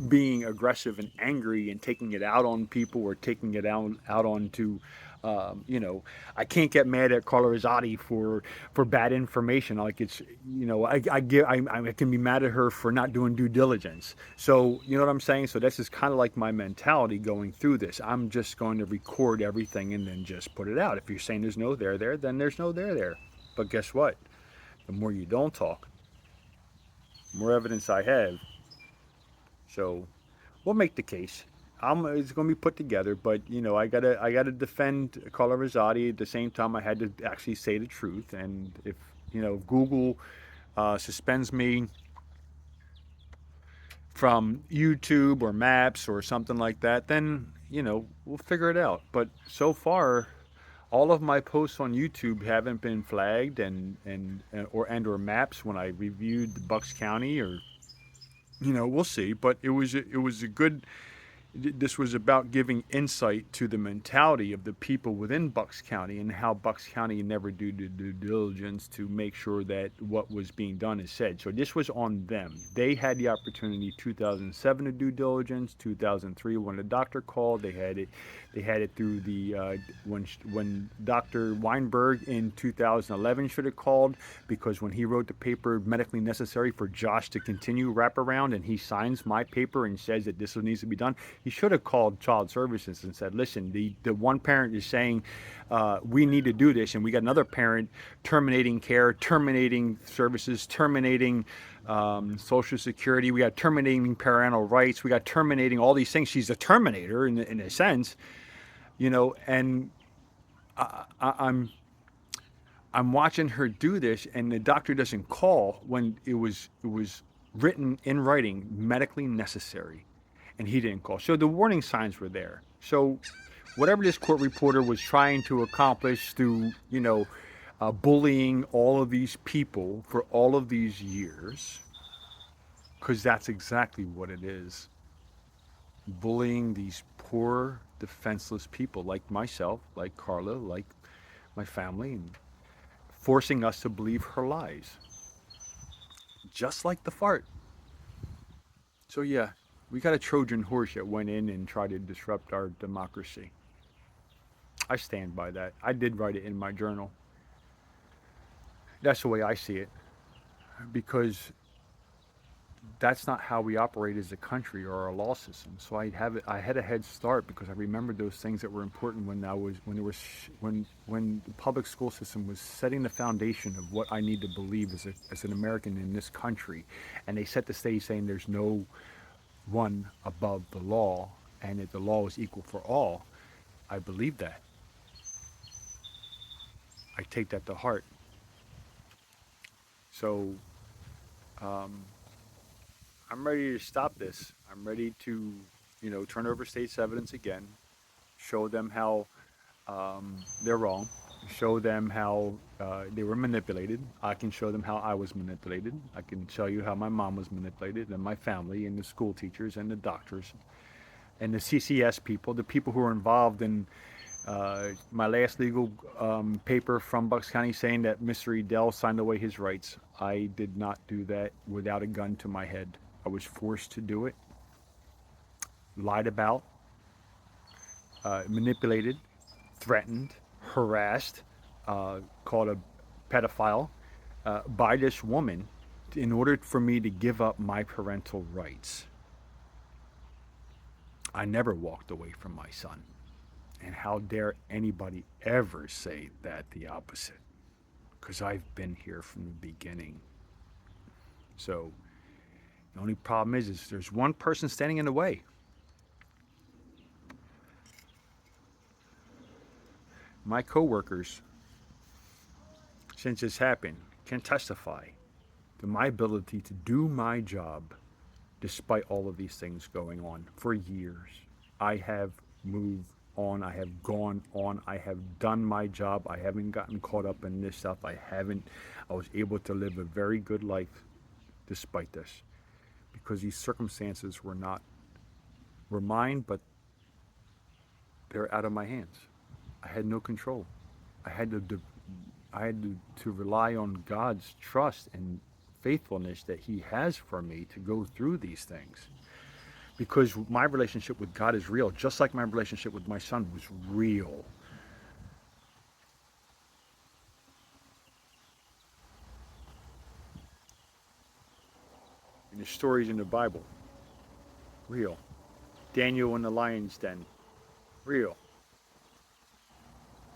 being aggressive and angry and taking it out on people or taking it out onto I can't get mad at Carla Risoldi for bad information. Like it's, I can be mad at her for not doing due diligence. So you know what I'm saying. So this is kind of like my mentality going through this. I'm just going to record everything and then just put it out. If you're saying there's no there, then there's no there. But guess what? The more you don't talk, the more evidence I have. So we'll make the case. It's going to be put together, but I gotta defend Carla Rosati. At the same time, I had to actually say the truth. And if Google suspends me from YouTube or Maps or something like that, then we'll figure it out. But so far, all of my posts on YouTube haven't been flagged or Maps when I reviewed Bucks County or we'll see. But it was a good. This was about giving insight to the mentality of the people within Bucks County and how Bucks County never do due diligence to make sure that what was being done is said. So this was on them. They had the opportunity 2007 to due diligence, 2003 when the doctor called, they had it. They had it through the when Dr. Weinberg in 2011 should have called, because when he wrote the paper medically necessary for Josh to continue wraparound, and he signs my paper and says that this needs to be done, he should have called Child Services and said, listen, the one parent is saying we need to do this, and we got another parent terminating care, terminating services, terminating Social Security. We got terminating parental rights. We got terminating all these things. She's a terminator in a sense, and I'm watching her do this, and the doctor doesn't call when it was written in writing, medically necessary, and he didn't call. So the warning signs were there. So whatever this court reporter was trying to accomplish through, bullying all of these people for all of these years, because that's exactly what it is. Bullying these poor, defenseless people like myself, like Carla, like my family, and forcing us to believe her lies. Just like the fart. So, yeah, we got a Trojan horse that went in and tried to disrupt our democracy. I stand by that. I did write it in my journal. That's the way I see it. Because that's not how we operate as a country or our law system. So I had a head start because I remembered those things that were important when the public school system was setting the foundation of what I need to believe as an American in this country, and they set the stage saying there's no one above the law and that the law is equal for all. I believe that. I take that to heart. So I'm ready to stop this. I'm ready to, turn over state's evidence again, show them how they're wrong, show them how they were manipulated. I can show them how I was manipulated. I can tell you how my mom was manipulated, and my family, and the school teachers, and the doctors, and the CCS people, the people who were involved in my last legal paper from Bucks County saying that Mr. Edel signed away his rights. I did not do that without a gun to my head. I was forced to do it, lied about, manipulated, threatened, harassed, called a pedophile by this woman in order for me to give up my parental rights. I never walked away from my son. And how dare anybody ever say that the opposite? Because I've been here from the beginning. So the only problem is there's one person standing in the way. My coworkers, since this happened, can testify to my ability to do my job despite all of these things going on for years. I have moved on. I have gone on. I have done my job. I haven't gotten caught up in this stuff. I was able to live a very good life despite this, because these circumstances were mine, but they're out of my hands. I had no control. I had to rely on God's trust and faithfulness that He has for me to go through these things. Because my relationship with God is real, just like my relationship with my son was real. And the stories in the Bible, real. Daniel in the lion's den, real.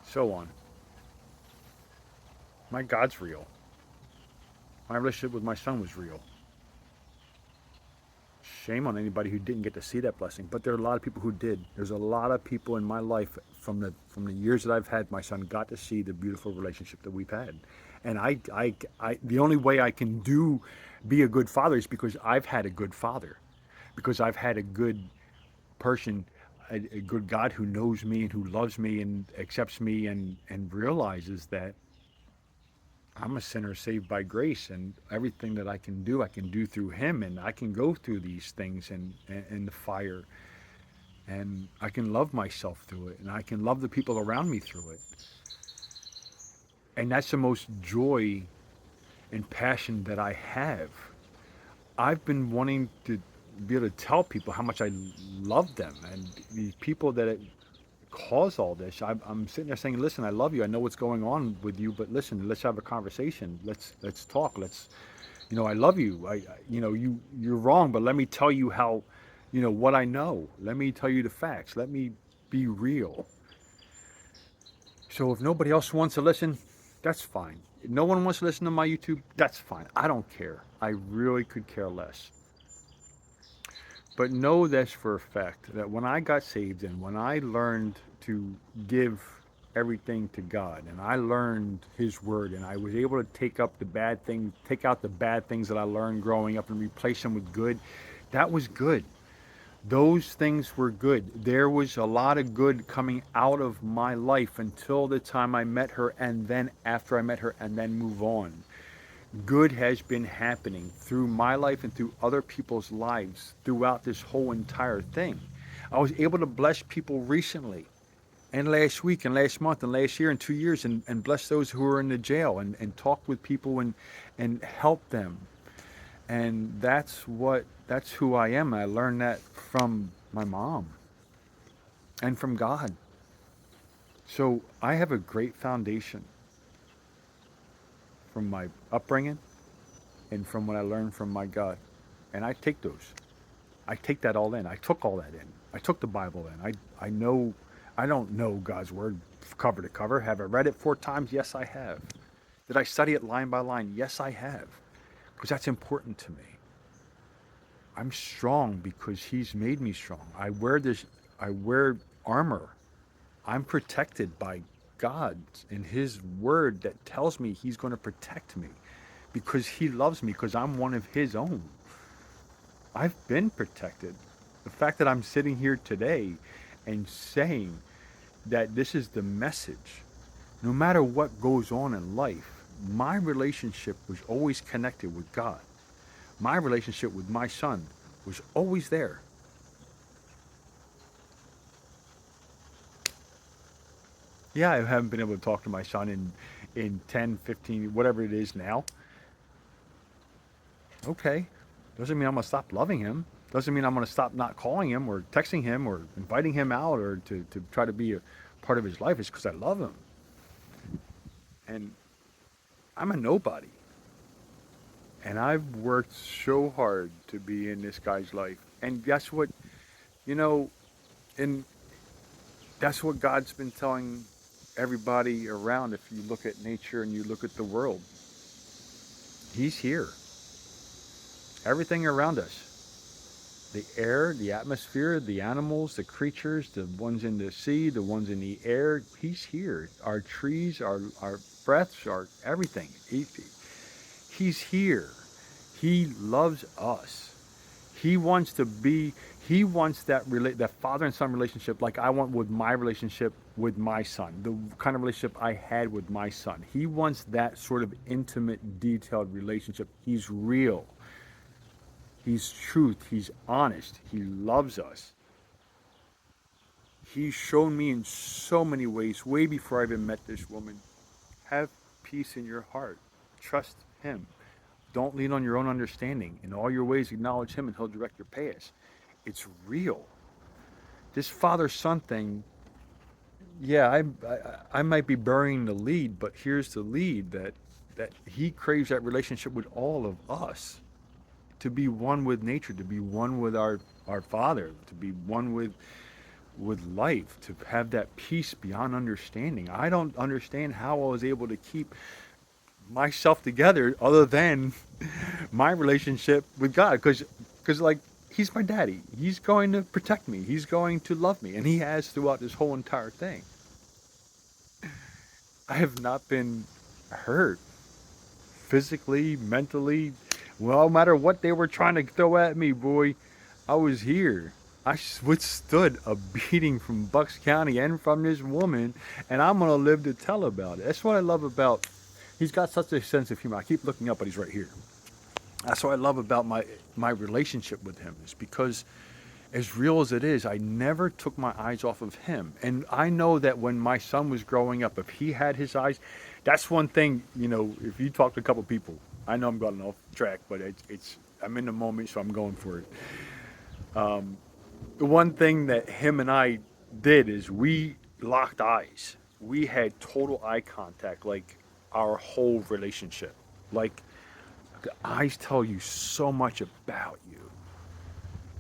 So on. My God's real. My relationship with my son was real. Shame on anybody who didn't get to see that blessing, but there are a lot of people who did. There's a lot of people in my life from the years that I've had my son got to see the beautiful relationship that we've had. And the only way I can be a good father is because I've had a good father, because I've had a good person, a good God who knows me and who loves me and accepts me and realizes that I'm a sinner saved by grace, and everything that I can do through Him, and I can go through these things and the fire, and I can love myself through it, and I can love the people around me through it. And that's the most joy and passion that I have. I've been wanting to be able to tell people how much I love them, and these people that caused all this. I'm sitting there saying, listen, I love you. I know what's going on with you, but listen, let's have a conversation. Let's talk. I love you. You're wrong, but let me tell you how, what I know. Let me tell you the facts. Let me be real. So if nobody else wants to listen, that's fine. If no one wants to listen to my YouTube, that's fine. I don't care. I really could care less. But know this for a fact that when I got saved and when I learned to give everything to God and I learned His Word and I was able to take out the bad things that I learned growing up and replace them with good, that was good. Those things were good. There was a lot of good coming out of my life until the time I met her, and then after I met her, and then move on. Good has been happening through my life and through other people's lives throughout this whole entire thing. I was able to bless people recently and last week and last month and last year and 2 years, and bless those who are in the jail, and talk with people and help them. And that's who I am. I learned that from my mom and from God. So I have a great foundation from my upbringing and from what I learned from my God. And I take those. I take that all in. I took all that in. I took the Bible in. I know, I don't know God's Word cover to cover. Have I read it 4 times? Yes, I have. Did I study it line by line? Yes, I have. Because that's important to me. I'm strong because He's made me strong. I wear armor. I'm protected by God and His Word that tells me He's going to protect me because He loves me, because I'm one of His own. I've been protected. The fact that I'm sitting here today and saying that this is the message, no matter what goes on in life, my relationship was always connected with God. My relationship with my son was always there. Yeah, I haven't been able to talk to my son in 10, 15, whatever it is now. Okay. Doesn't mean I'm going to stop loving him. Doesn't mean I'm going to stop not calling him or texting him or inviting him out or to try to be a part of his life. It's because I love him. And I'm a nobody. And I've worked so hard to be in this guy's life. And guess what? You know, and that's what God's been telling everybody around. If you look at nature and you look at the world, He's here. Everything around us. The air, the atmosphere, the animals, the creatures, the ones in the sea, the ones in the air. He's here. Our trees, our breaths, our everything. He's here. He loves us. He wants to be, he wants that father and son relationship like I want with my relationship with my son, the kind of relationship I had with my son. He wants that sort of intimate, detailed relationship. He's real. He's truth. He's honest. He loves us. He's shown me in so many ways, way before I even met this woman. Have peace in your heart. Trust Him. Don't lean on your own understanding. In all your ways, acknowledge Him, and He'll direct your paths. It's real. This father-son thing, yeah, I might be burying the lead, but here's the lead that He craves that relationship with all of us. To be one with nature, to be one with our Father, to be one with life, to have that peace beyond understanding. I don't understand how I was able to keep myself together other than my relationship with God, because like He's my daddy. He's going to protect me. He's going to love me, and He has throughout this whole entire thing. I have not been hurt physically, mentally. Well, no matter what they were trying to throw at me, boy, I was here. I withstood a beating from Bucks County and from this woman, and I'm going to live to tell about it. That's what I love about. He's got such a sense of humor. I keep looking up, but he's right here. That's what I love about my relationship with him, is because as real as it is, I never took my eyes off of him. And I know that when my son was growing up, if he had his eyes, that's one thing, if you talk to a couple people, I know I'm going off track, but it's I'm in the moment, so I'm going for it. The one thing that him and I did is we locked eyes. We had total eye contact, like our whole relationship. Like the eyes tell you so much about you.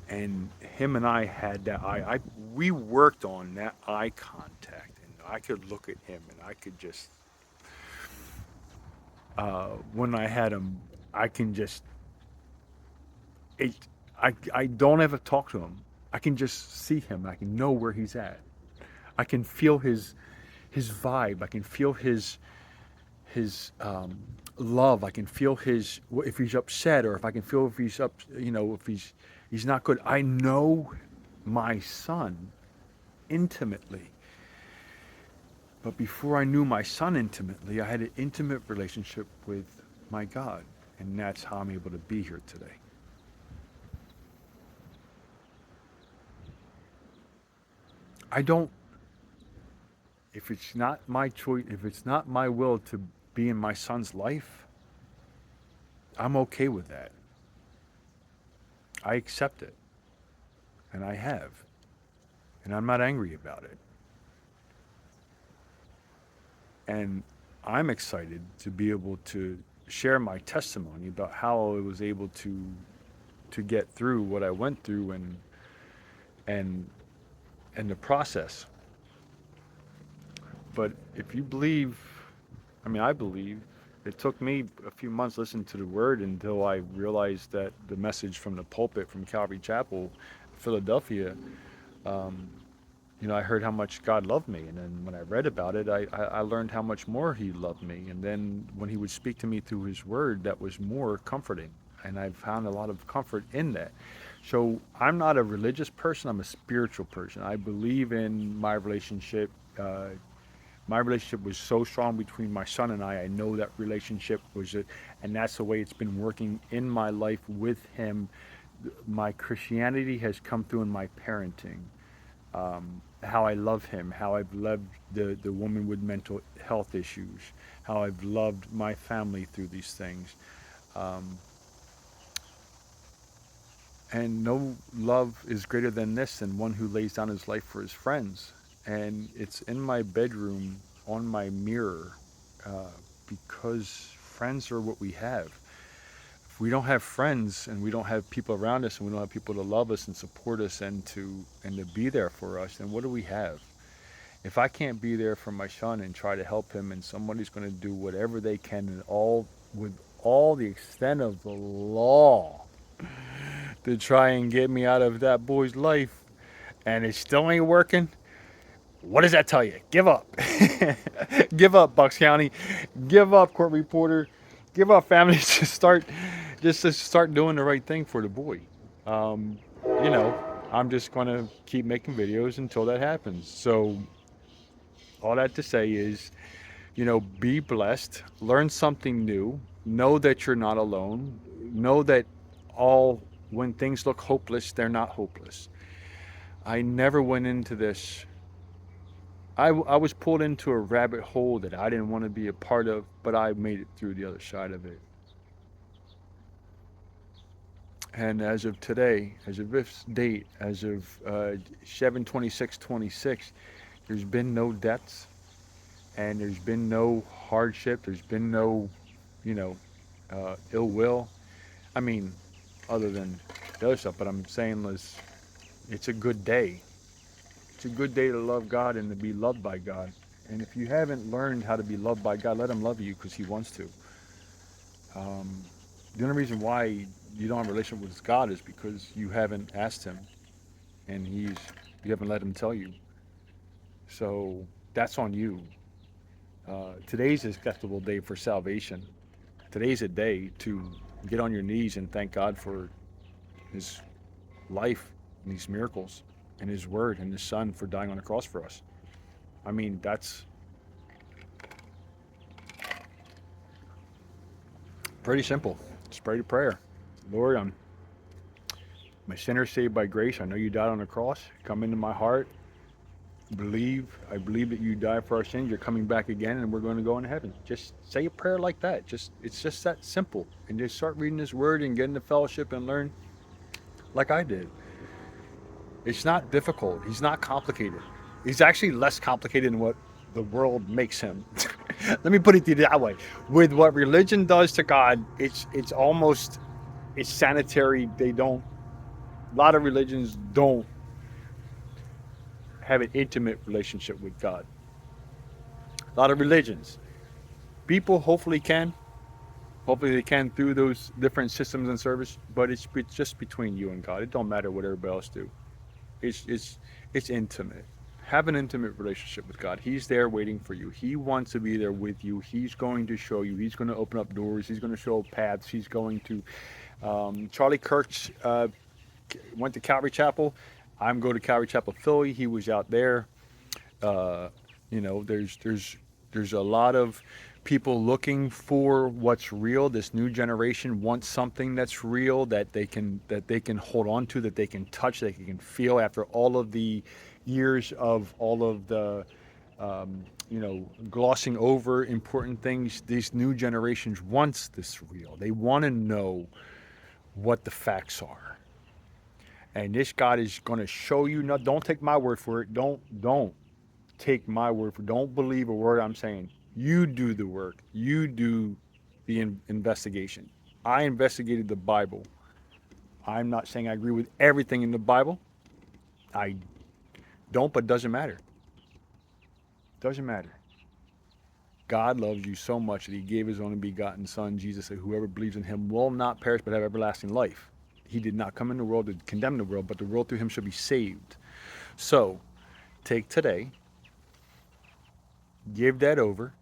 And him and I had that we worked on that eye contact, and I could look at him, and I could just when I had him, I can just it. I don't ever talk to him. I can just see him. I can know where he's at. I can feel his vibe. I can feel his love. I can feel his if he's upset, or if I can feel if he's up. If he's not good. I know my son intimately. But before I knew my son intimately, I had an intimate relationship with my God, and that's how I'm able to be here today. I don't. If it's not my choice, if it's not my will to be in my son's life, I'm okay with that. I accept it, and I have, and I'm not angry about it. And I'm excited to be able to share my testimony about how I was able to get through what I went through and and the process. But if you believe, I mean, I believe it took me a few months listening to the word until I realized that the message from the pulpit from Calvary Chapel, Philadelphia, um, I heard how much God loved me. And then when I read about it, I learned how much more He loved me. And then when He would speak to me through His word, that was more comforting. And I found a lot of comfort in that. So I'm not a religious person, I'm a spiritual person. I believe in my relationship. My relationship was so strong between my son and I. I know that relationship was it, and that's the way it's been working in my life with him. My Christianity has come through in my parenting. How I love him, how I've loved the woman with mental health issues, how I've loved my family through these things. Um, and no love is greater than this, than one who lays down his life for his friends. And it's in my bedroom on my mirror uh, because friends are what we have. If we don't have friends and we don't have people around us and we don't have people to love us and support us and to be there for us, then what do we have? If I can't be there for my son and try to help him, and somebody's going to do whatever they can, and all with all the extent of the law, to try and get me out of that boy's life, and it still ain't working, what does that tell you? Give up. Give up, Bucks County. Give up, court reporter. Give up, family. Just to start doing the right thing for the boy. Um, you know, I'm just going to keep making videos until that happens. So all that to say is, be blessed, learn something new, know that you're not alone, know that all when things look hopeless, they're not hopeless. I never went into this. I was pulled into a rabbit hole that I didn't want to be a part of, but I made it through the other side of it. And as of today, as of this date, as of 7/26/26, there's been no deaths, and there's been no hardship. There's been no, you know, ill will. I mean, other than the other stuff. But I'm saying is, it's a good day. It's a good day to love God and to be loved by God. And if you haven't learned how to be loved by God, let Him love you because He wants to. Um, the only reason why you don't have a relationship with God is because you haven't asked Him, and you haven't let Him tell you. So that's on you. Today's a acceptable day for salvation. Today's a day to get on your knees and thank God for His life and these miracles and His Word and His Son for dying on the cross for us. I mean, that's pretty simple. Just pray the prayer. Lord, I'm my sinner saved by grace. I know you died on the cross. Come into my heart. I believe that you died for our sins. You're coming back again, and we're going to go into heaven. Just say a prayer like that. It's just that simple. And just start reading His Word and get into fellowship and learn like I did. It's not difficult. He's not complicated. He's actually less complicated than what the world makes him. Let me put it that way. With what religion does to God, it's almost it's sanitary. They don't. A lot of religions don't have an intimate relationship with God. A lot of religions, people hopefully can. Hopefully they can through those different systems and service, but it's just between you and God. It don't matter what everybody else do. It's intimate. Have an intimate relationship with God. He's there waiting for you. He wants to be there with you. He's going to show you. He's going to open up doors. He's going to show paths. He's going to. Charlie Kirk's went to Calvary Chapel. I'm going to Calvary Chapel, Philly. He was out there. Uh, there's a lot of people looking for what's real. This new generation wants something that's real that they can hold on to, that they can touch, that they can feel after all of the years of all of the glossing over important things. These new generations wants this real. They want to know what the facts are. And this God is going to show you. No, don't take my word for it. Don't take my word for it. Don't believe a word I'm saying. You do the work. You do the investigation. I investigated the Bible. I'm not saying I agree with everything in the Bible. I don't, but doesn't matter. Doesn't matter. God loves you so much that he gave his only begotten son, Jesus, that whoever believes in him will not perish but have everlasting life. He did not come in the world to condemn the world, but the world through him shall be saved. So, take today, give that over,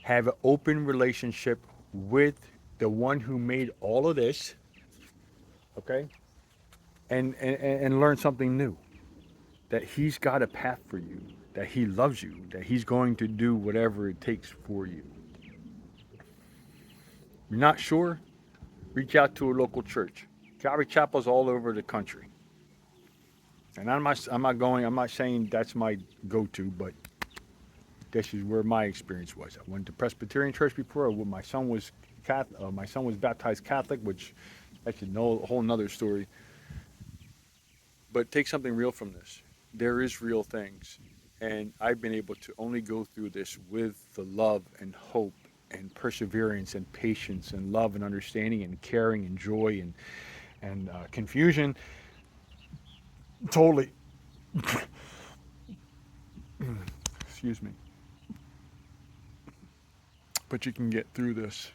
have an open relationship with the one who made all of this, okay? And learn something new. That he's got a path for you, that he loves you, that he's going to do whatever it takes for you. You're not sure? Reach out to a local church. Calvary chapels all over the country. And I'm not saying that's my go-to, but this is where my experience was. I went to Presbyterian church before. My son was Catholic. My son was baptized Catholic, which that's a whole nother story. But take something real from this. There is real things, and I've been able to only go through this with the love and hope and perseverance and patience and love and understanding and caring and joy and confusion. Totally. Excuse me. But you can get through this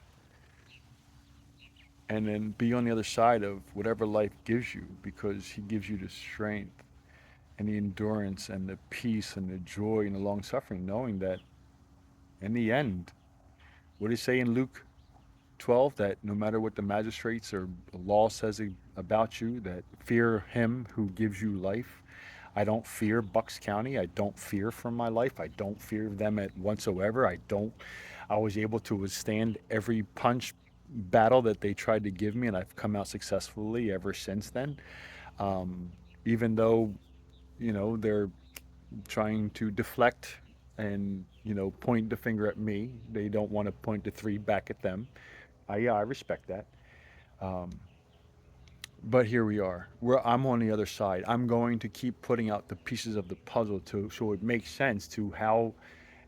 and then be on the other side of whatever life gives you, because he gives you the strength and the endurance and the peace and the joy and the long suffering, knowing that in the end, what did he say in Luke 12, that no matter what the magistrates or the law says about you, that fear him who gives you life. I don't fear Bucks County. I don't fear for my life. I don't fear them at whatsoever. I was able to withstand every punch battle that they tried to give me, and I've come out successfully ever since then. Even though, they're trying to deflect and, point the finger at me, they don't want to point the three back at them. Yeah, I respect that. Um, but here we are. I'm on the other side. I'm going to keep putting out the pieces of the puzzle so it makes sense to how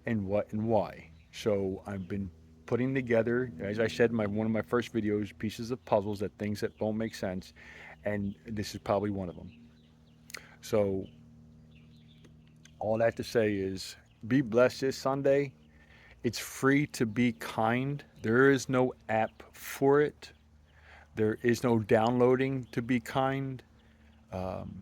and what and why. So I've been putting together, as I said in one of my first videos, pieces of puzzles, that things that don't make sense, and this is probably one of them. So all that to say is, be blessed this Sunday. It's free to be kind. There is no app for it. There is no downloading to be kind. Um,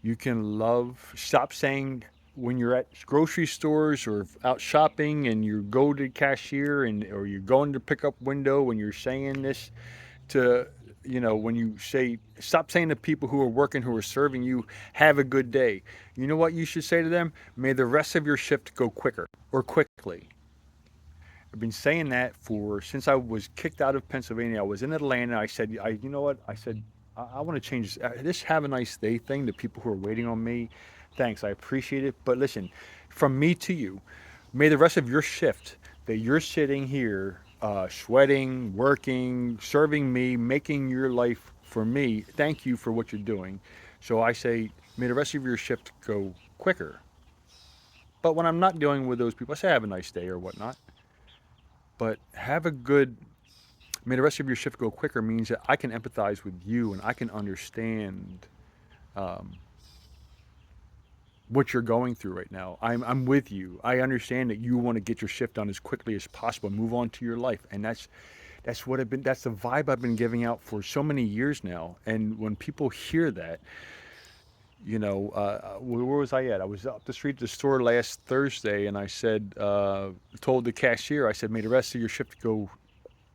you can love. Stop saying when you're at grocery stores or out shopping and you go to the cashier or you go in the pickup window when you're saying this to, when you say, stop saying to people who are working, who are serving you, have a good day. You know what you should say to them? May the rest of your shift go quicker or quickly. I've been saying that since I was kicked out of Pennsylvania. I was in Atlanta. I said, you know what? I said, I want to change this have a nice day thing. The people who are waiting on me, thanks. I appreciate it. But listen, from me to you, may the rest of your shift that you're sitting here, sweating, working, serving me, making your life for me, thank you for what you're doing. So I say, may the rest of your shift go quicker. But when I'm not dealing with those people, I say have a nice day or whatnot. But have a good, may the rest of your shift go quicker means that I can empathize with you and I can understand um, what you're going through right now. I'm with you. I understand that you want to get your shift done as quickly as possible, move on to your life, and that's what I've been. That's the vibe I've been giving out for so many years now. And when people hear that, where was I at? I was up the street at the store last Thursday, and I said, told the cashier, I said, may the rest of your shift go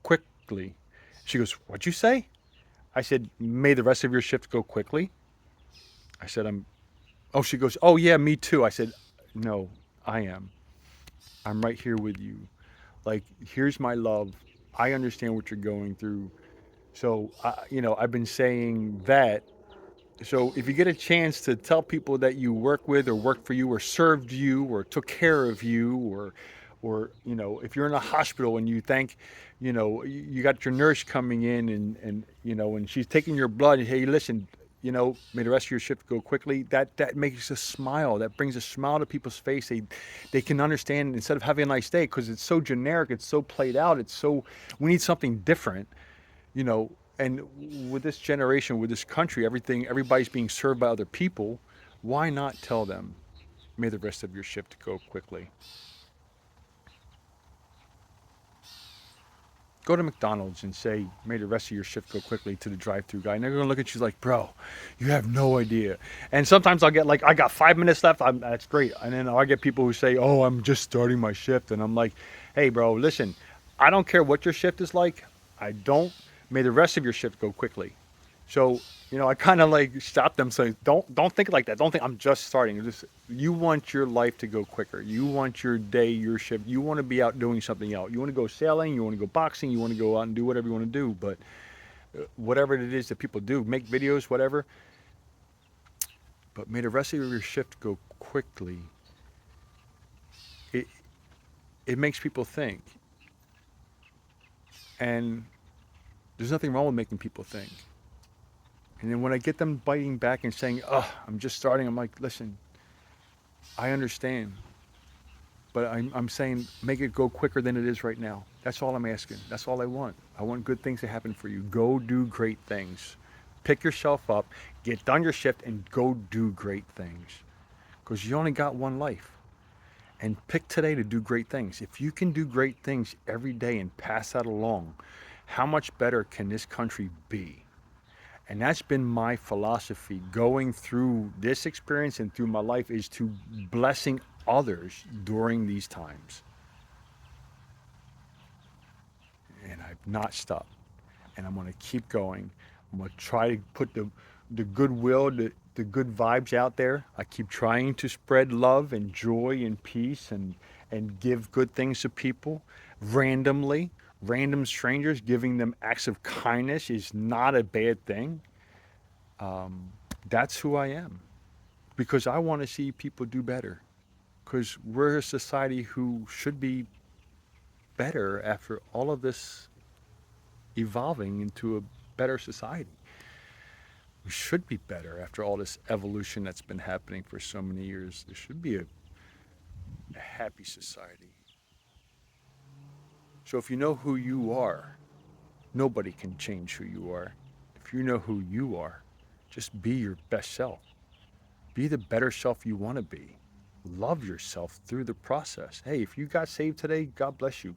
quickly. She goes, what'd you say? I said, may the rest of your shift go quickly. I said, oh, she goes, oh yeah, me too. I said, no, I am. I'm right here with you. Like, here's my love. I understand what you're going through. So, I've been saying that. So, if you get a chance to tell people that you work with or worked for you or served you or took care of you or if you're in a hospital and you think, you got your nurse coming in and she's taking your blood and hey, listen, may the rest of your shift go quickly. That makes a smile. That brings a smile to people's face. They can understand instead of having a nice day because it's so generic, it's so played out, we need something different, you know. And with this generation, with this country, everybody's being served by other people. Why not tell them, may the rest of your shift go quickly? Go to McDonald's and say, may the rest of your shift go quickly to the drive-through guy. And they're going to look at you like, bro, you have no idea. And sometimes I'll get like, I got 5 minutes left. That's great. And then I get people who say, oh, I'm just starting my shift. And I'm like, hey, bro, listen, I don't care what your shift is like. I don't. May the rest of your shift go quickly. So, I kind of like stop them saying, don't think like that. Don't think I'm just starting. You want your life to go quicker. You want your day, your shift. You want to be out doing something else. You want to go sailing. You want to go boxing. You want to go out and do whatever you want to do. But whatever it is that people do, make videos, whatever. But may the rest of your shift go quickly. It it makes people think, and there's nothing wrong with making people think. And then when I get them biting back and saying, "Oh, I'm just starting," I'm like, "Listen, I understand, but I'm saying make it go quicker than it is right now. That's all I'm asking. That's all I want. I want good things to happen for you. Go do great things. Pick yourself up, get done your shift, and go do great things. Because you only got one life. And pick today to do great things. If you can do great things every day and pass that along, how much better can this country be?" And that's been my philosophy going through this experience and through my life is to blessing others during these times. And I've not stopped. And I'm going to keep going. I'm going to try to put the goodwill, the good vibes out there. I keep trying to spread love and joy and peace and give good things to people randomly. Random strangers, giving them acts of kindness is not a bad thing. That's who I am because I want to see people do better because we're a society who should be better after all of this evolving into a better society. We should be better after all this evolution that's been happening for so many years. There should be a happy society. So if you know who you are, nobody can change who you are. If you know who you are, just be your best self. Be the better self you want to be. Love yourself through the process. Hey, if you got saved today, God bless you.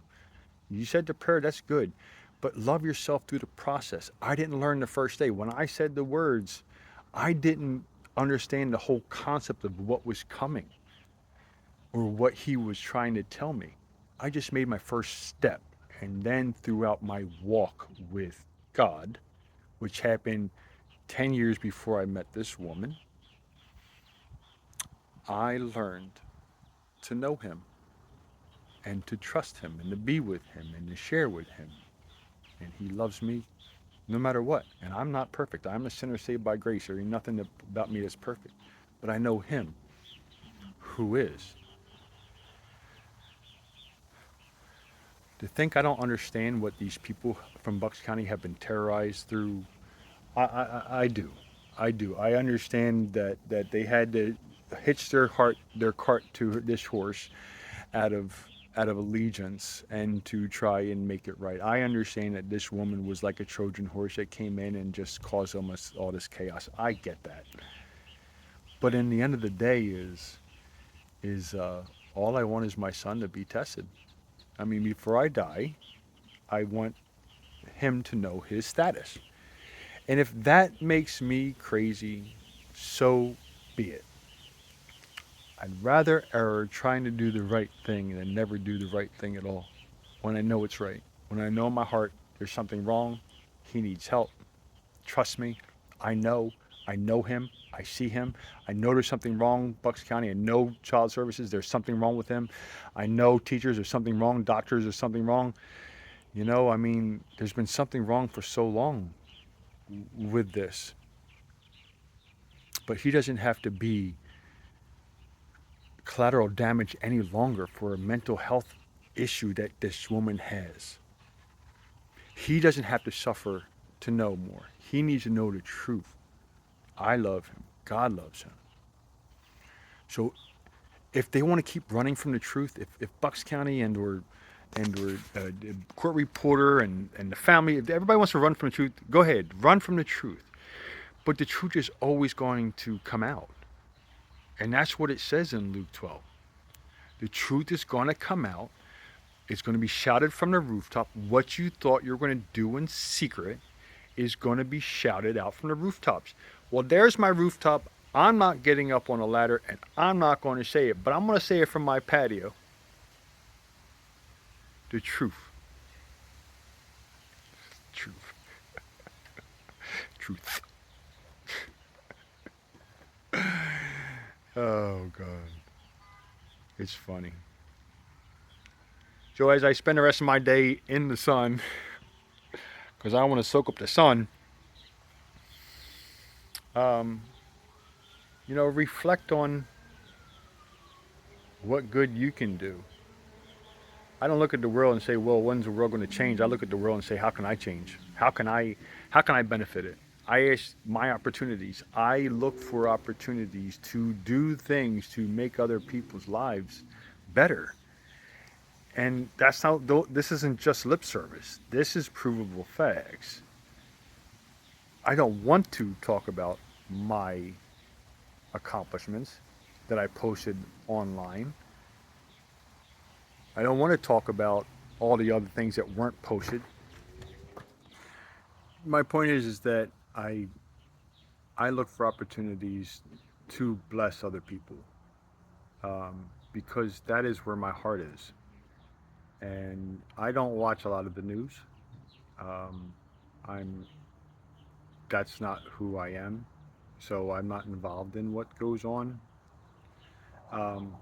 You said the prayer, that's good. But love yourself through the process. I didn't learn the first day. When I said the words, I didn't understand the whole concept of what was coming or what he was trying to tell me. I just made my first step. And then throughout my walk with God, which happened 10 years before I met this woman, I learned to know him and to trust him and to be with him and to share with him. And he loves me no matter what. And I'm not perfect. I'm a sinner saved by grace. There ain't nothing about me that's perfect. But I know him who is. To think I don't understand what these people from Bucks County have been terrorized through, I do. I do. I understand that they had to hitch their cart to this horse out of allegiance and to try and make it right. I understand that this woman was like a Trojan horse that came in and just caused almost all this chaos. I get that. But in the end of the day is all I want is my son to be tested. I mean, before I die, I want him to know his status. And if that makes me crazy, so be it. I'd rather err trying to do the right thing than never do the right thing at all. When I know it's right, when I know in my heart there's something wrong, he needs help. Trust me, I know. I know him. I see him. I know there's something wrong, Bucks County. I know child services, there's something wrong with him. I know teachers, there's something wrong. Doctors, there's something wrong. You know, I mean, there's been something wrong for so long with this. But he doesn't have to be collateral damage any longer for a mental health issue that this woman has. He doesn't have to suffer to know more. He needs to know the truth. I love him. God loves him. So if they want to keep running from the truth, if Bucks County and or court reporter and the family, if everybody wants to run from the truth, go ahead, run from the truth. But the truth is always going to come out. And that's what it says in Luke 12. The truth is going to come out. It's going to be shouted from the rooftop. What you thought you were going to do in secret is going to be shouted out from the rooftops. Well, there's my rooftop. I'm not getting up on a ladder and I'm not going to say it, but I'm going to say it from my patio. The truth. Truth. Truth. Oh, God. It's funny. So as I spend the rest of my day in the sun, because I want to soak up the sun, um, reflect on what good you can do. I don't look at the world and say, well, when's the world going to change? I look at the world and say, how can I change? How can I benefit it? I ask my opportunities. I look for opportunities to do things to make other people's lives better. And that's how, this isn't just lip service. This is provable facts. I don't want to talk about my accomplishments that I posted online. I don't want to talk about all the other things that weren't posted. My point is that I look for opportunities to bless other people because that is where my heart is. And I don't watch a lot of the news. Um, I'm That's not who I am, so I'm not involved in what goes on um,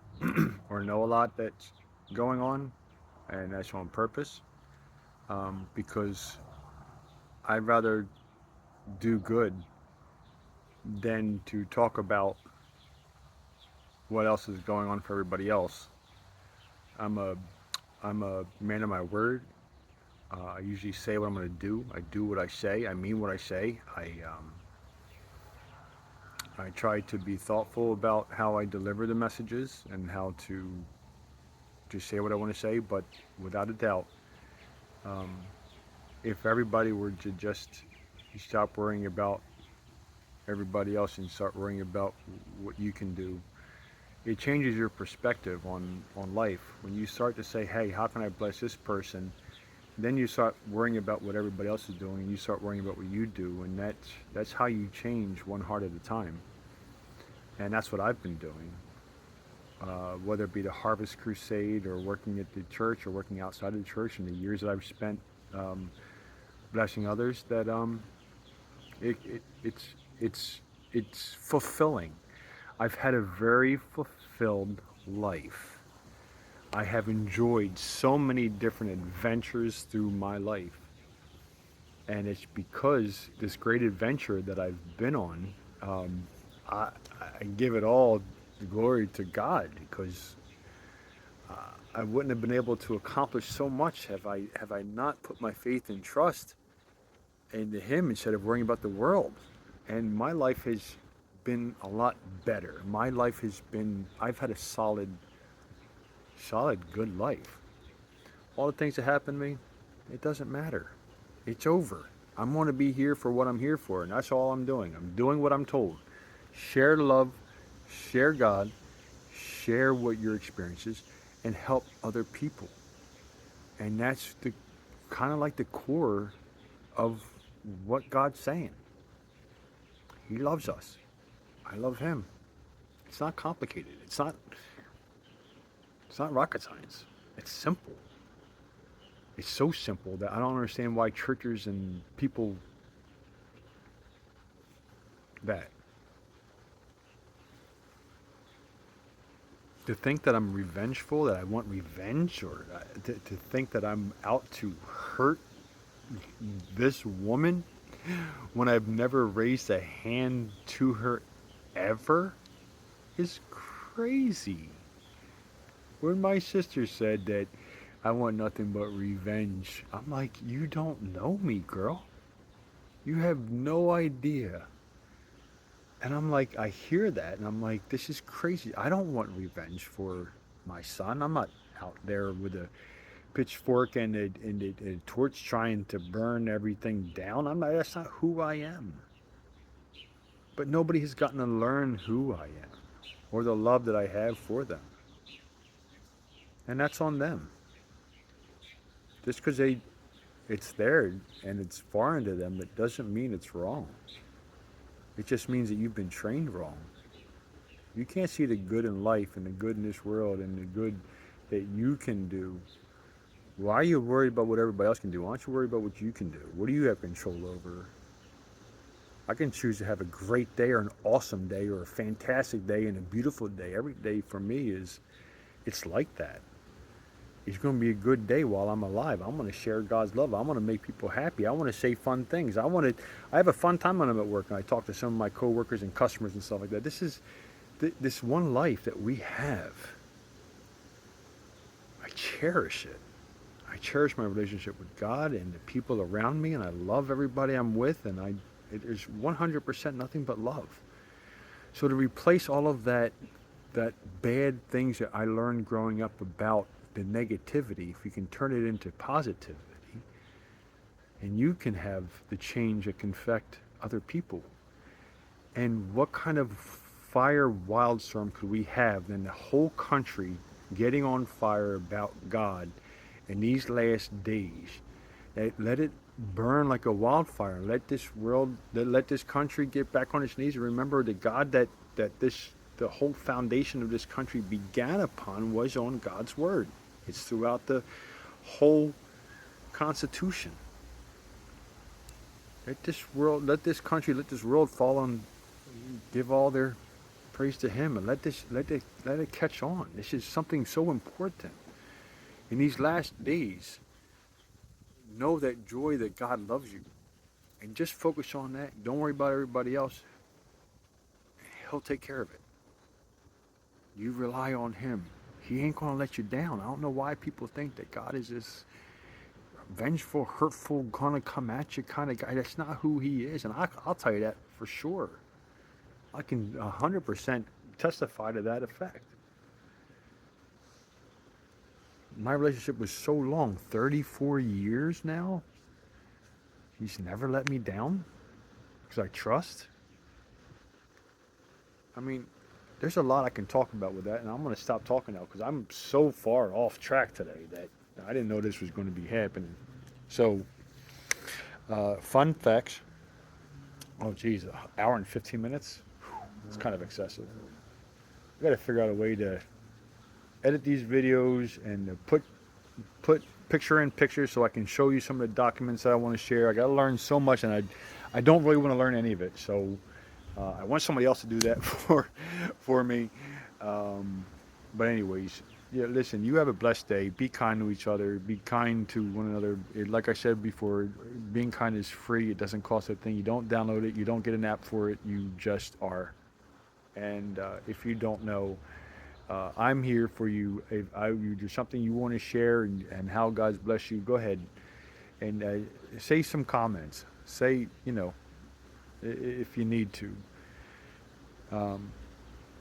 or know a lot that's going on, and that's on purpose because I'd rather do good than to talk about what else is going on for everybody else. I'm a I'm a man of my word. I usually say what I'm going to do. I do what I say. I mean what I say. I try to be thoughtful about how I deliver the messages and how to say what I want to say. But without a doubt, um, if everybody were to just stop worrying about everybody else and start worrying about what you can do, it changes your perspective on life. When you start to say, hey, how can I bless this person? Then you start worrying about what everybody else is doing, and you start worrying about what you do, and that's how you change one heart at a time. And that's what I've been doing, whether it be the Harvest Crusade or working at the church or working outside of the church, and the years that I've spent blessing others. That it, it, it's it's fulfilling. I've had a very fulfilled life. I have enjoyed so many different adventures through my life. And it's because this great adventure that I've been on, um, I, I give it all the glory to God because I wouldn't have been able to accomplish so much have I not put my faith and trust into Him instead of worrying about the world. And my life has been a lot better. My life has been, I've had a solid, good life. All the things that happened to me, it doesn't matter. It's over. I'm going to be here for what I'm here for, and that's all I'm doing. I'm doing what I'm told. Share love, share God, share what your experiences, and help other people. And that's the kind of like the core of what God's saying. He loves us. I love him. It's not complicated. It's not rocket science. It's simple. It's so simple that I don't understand why churches and people that to think that I'm revengeful, that I want revenge, or to think that I'm out to hurt this woman when I've never raised a hand to her ever is crazy. When my sister said that I want nothing but revenge, I'm like, you don't know me, girl. You have no idea. And I'm like, I hear that, and I'm like, this is crazy. I don't want revenge for my son. I'm not out there with a pitchfork and a torch trying to burn everything down. I'm not. That's not who I am. But nobody has gotten to learn who I am or the love that I have for them, and that's on them. Just because it's there and it's foreign to them, it doesn't mean it's wrong. It just means that you've been trained wrong. You can't see the good in life and the good in this world and the good that you can do. Why are you worried about what everybody else can do? Why don't you worry about what you can do? What do you have control over? I can choose to have a great day or an awesome day or a fantastic day and a beautiful day. Every day for me it's like that. It's going to be a good day while I'm alive. I'm going to share God's love. I want to make people happy. I want to say fun things. I have a fun time when I'm at work and I talk to some of my coworkers and customers and stuff like that. This is this one life that we have. I cherish it. I cherish my relationship with God and the people around me, and I love everybody I'm with, and it is 100% nothing but love. So to replace all of that bad things that I learned growing up about the negativity, if you can turn it into positivity, and you can have the change that can affect other people. And what kind of fire wildstorm could we have than the whole country getting on fire about God in these last days? Let it burn like a wildfire. Let this country get back on its knees and remember the God that the whole foundation of this country began upon was on God's word. It's throughout the whole Constitution. Let this country, let this world fall on, give all their praise to Him, and let it catch on. This is something so important in these last days. Know that joy that God loves you, and just focus on that. Don't worry about everybody else. He'll take care of it. You rely on Him. He ain't gonna let you down. I don't know why people think that God is this vengeful, hurtful, gonna come at you kind of guy. That's not who He is, and I'll tell you that for sure. I can 100% testify to that effect. My relationship was so long, 34 years now. He's never let me down because I trust. I mean, there's a lot I can talk about with that, and I'm going to stop talking now because I'm so far off track today that I didn't know this was going to be happening. So, fun facts. Oh, geez, an hour and 15 minutes? It's kind of excessive. I got to figure out a way to edit these videos and put picture in picture so I can show you some of the documents that I want to share. I got to learn so much, and I don't really want to learn any of it. So I want somebody else to do that for me. But anyways, yeah. Listen, you have a blessed day. Be kind to each other. Be kind to one another. Like I said before, being kind is free. It doesn't cost a thing. You don't download it. You don't get an app for it. You just are. And if you don't know, I'm here for you. If there's something you want to share and how God's blessed you, go ahead and say some comments. Say, if you need to. Um,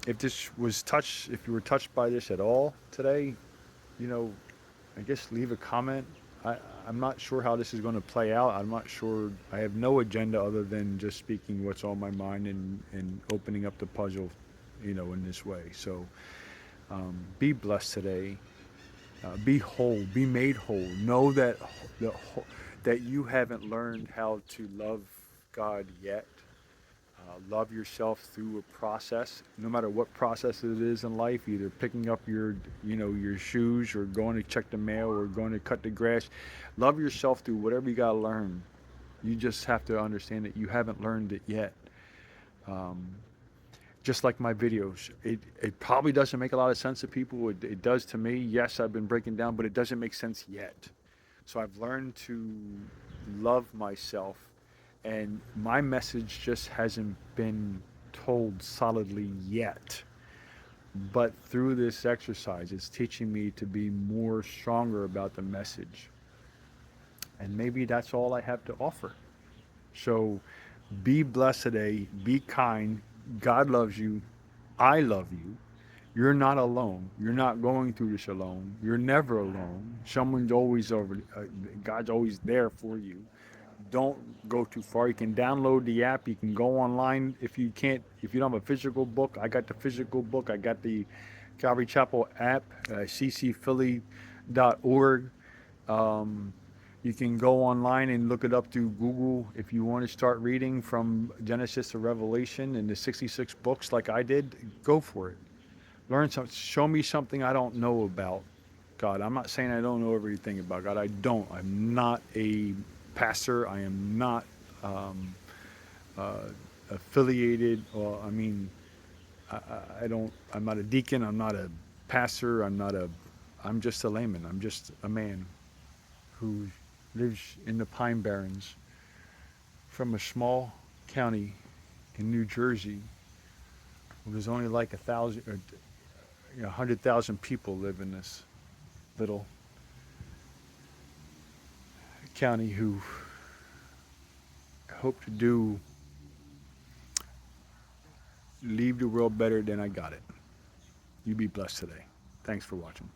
if this was touched, if you were touched by this at all today, you know, I guess leave a comment. I, I'm not sure how this is going to play out. I'm not sure. I have no agenda other than just speaking what's on my mind and opening up the puzzle, in this way. So be blessed today. Be whole. Be made whole. Know the, that you haven't learned how to love God yet. Love yourself through a process, no matter what process it is in life, either picking up your shoes or going to check the mail or going to cut the grass. Love yourself through whatever you got to learn. You just have to understand that you haven't learned it yet. Um, just like my videos, it probably doesn't make a lot of sense to people. It does to me. Yes, I've been breaking down, but it doesn't make sense yet. So I've learned to love myself, and my message just hasn't been told solidly yet. But through this exercise, it's teaching me to be more stronger about the message. And maybe that's all I have to offer. So be blessed today, be kind. God loves you. I love you. You're not alone. You're not going through this alone. You're never alone. Someone's always God's always there for you. Don't go too far. You can download the app. You can go online. If you don't have a physical book, I got the physical book. I got the Calvary Chapel app, ccphilly.org. Um, you can go online and look it up through Google if you want to start reading from Genesis to Revelation and the 66 books like I did. Go for it. Learn something. Show me something I don't know about God. I'm not saying I don't know everything about God. I don't. I'm not a pastor. I am not um, uh, affiliated. Or I don't. I'm not a deacon. I'm not a pastor. I'm just a layman. I'm just a man who lives in the Pine Barrens from a small county in New Jersey. Where there's only like 100,000 people live in this little county who hope to leave the world better than I got it. You be blessed today. Thanks for watching.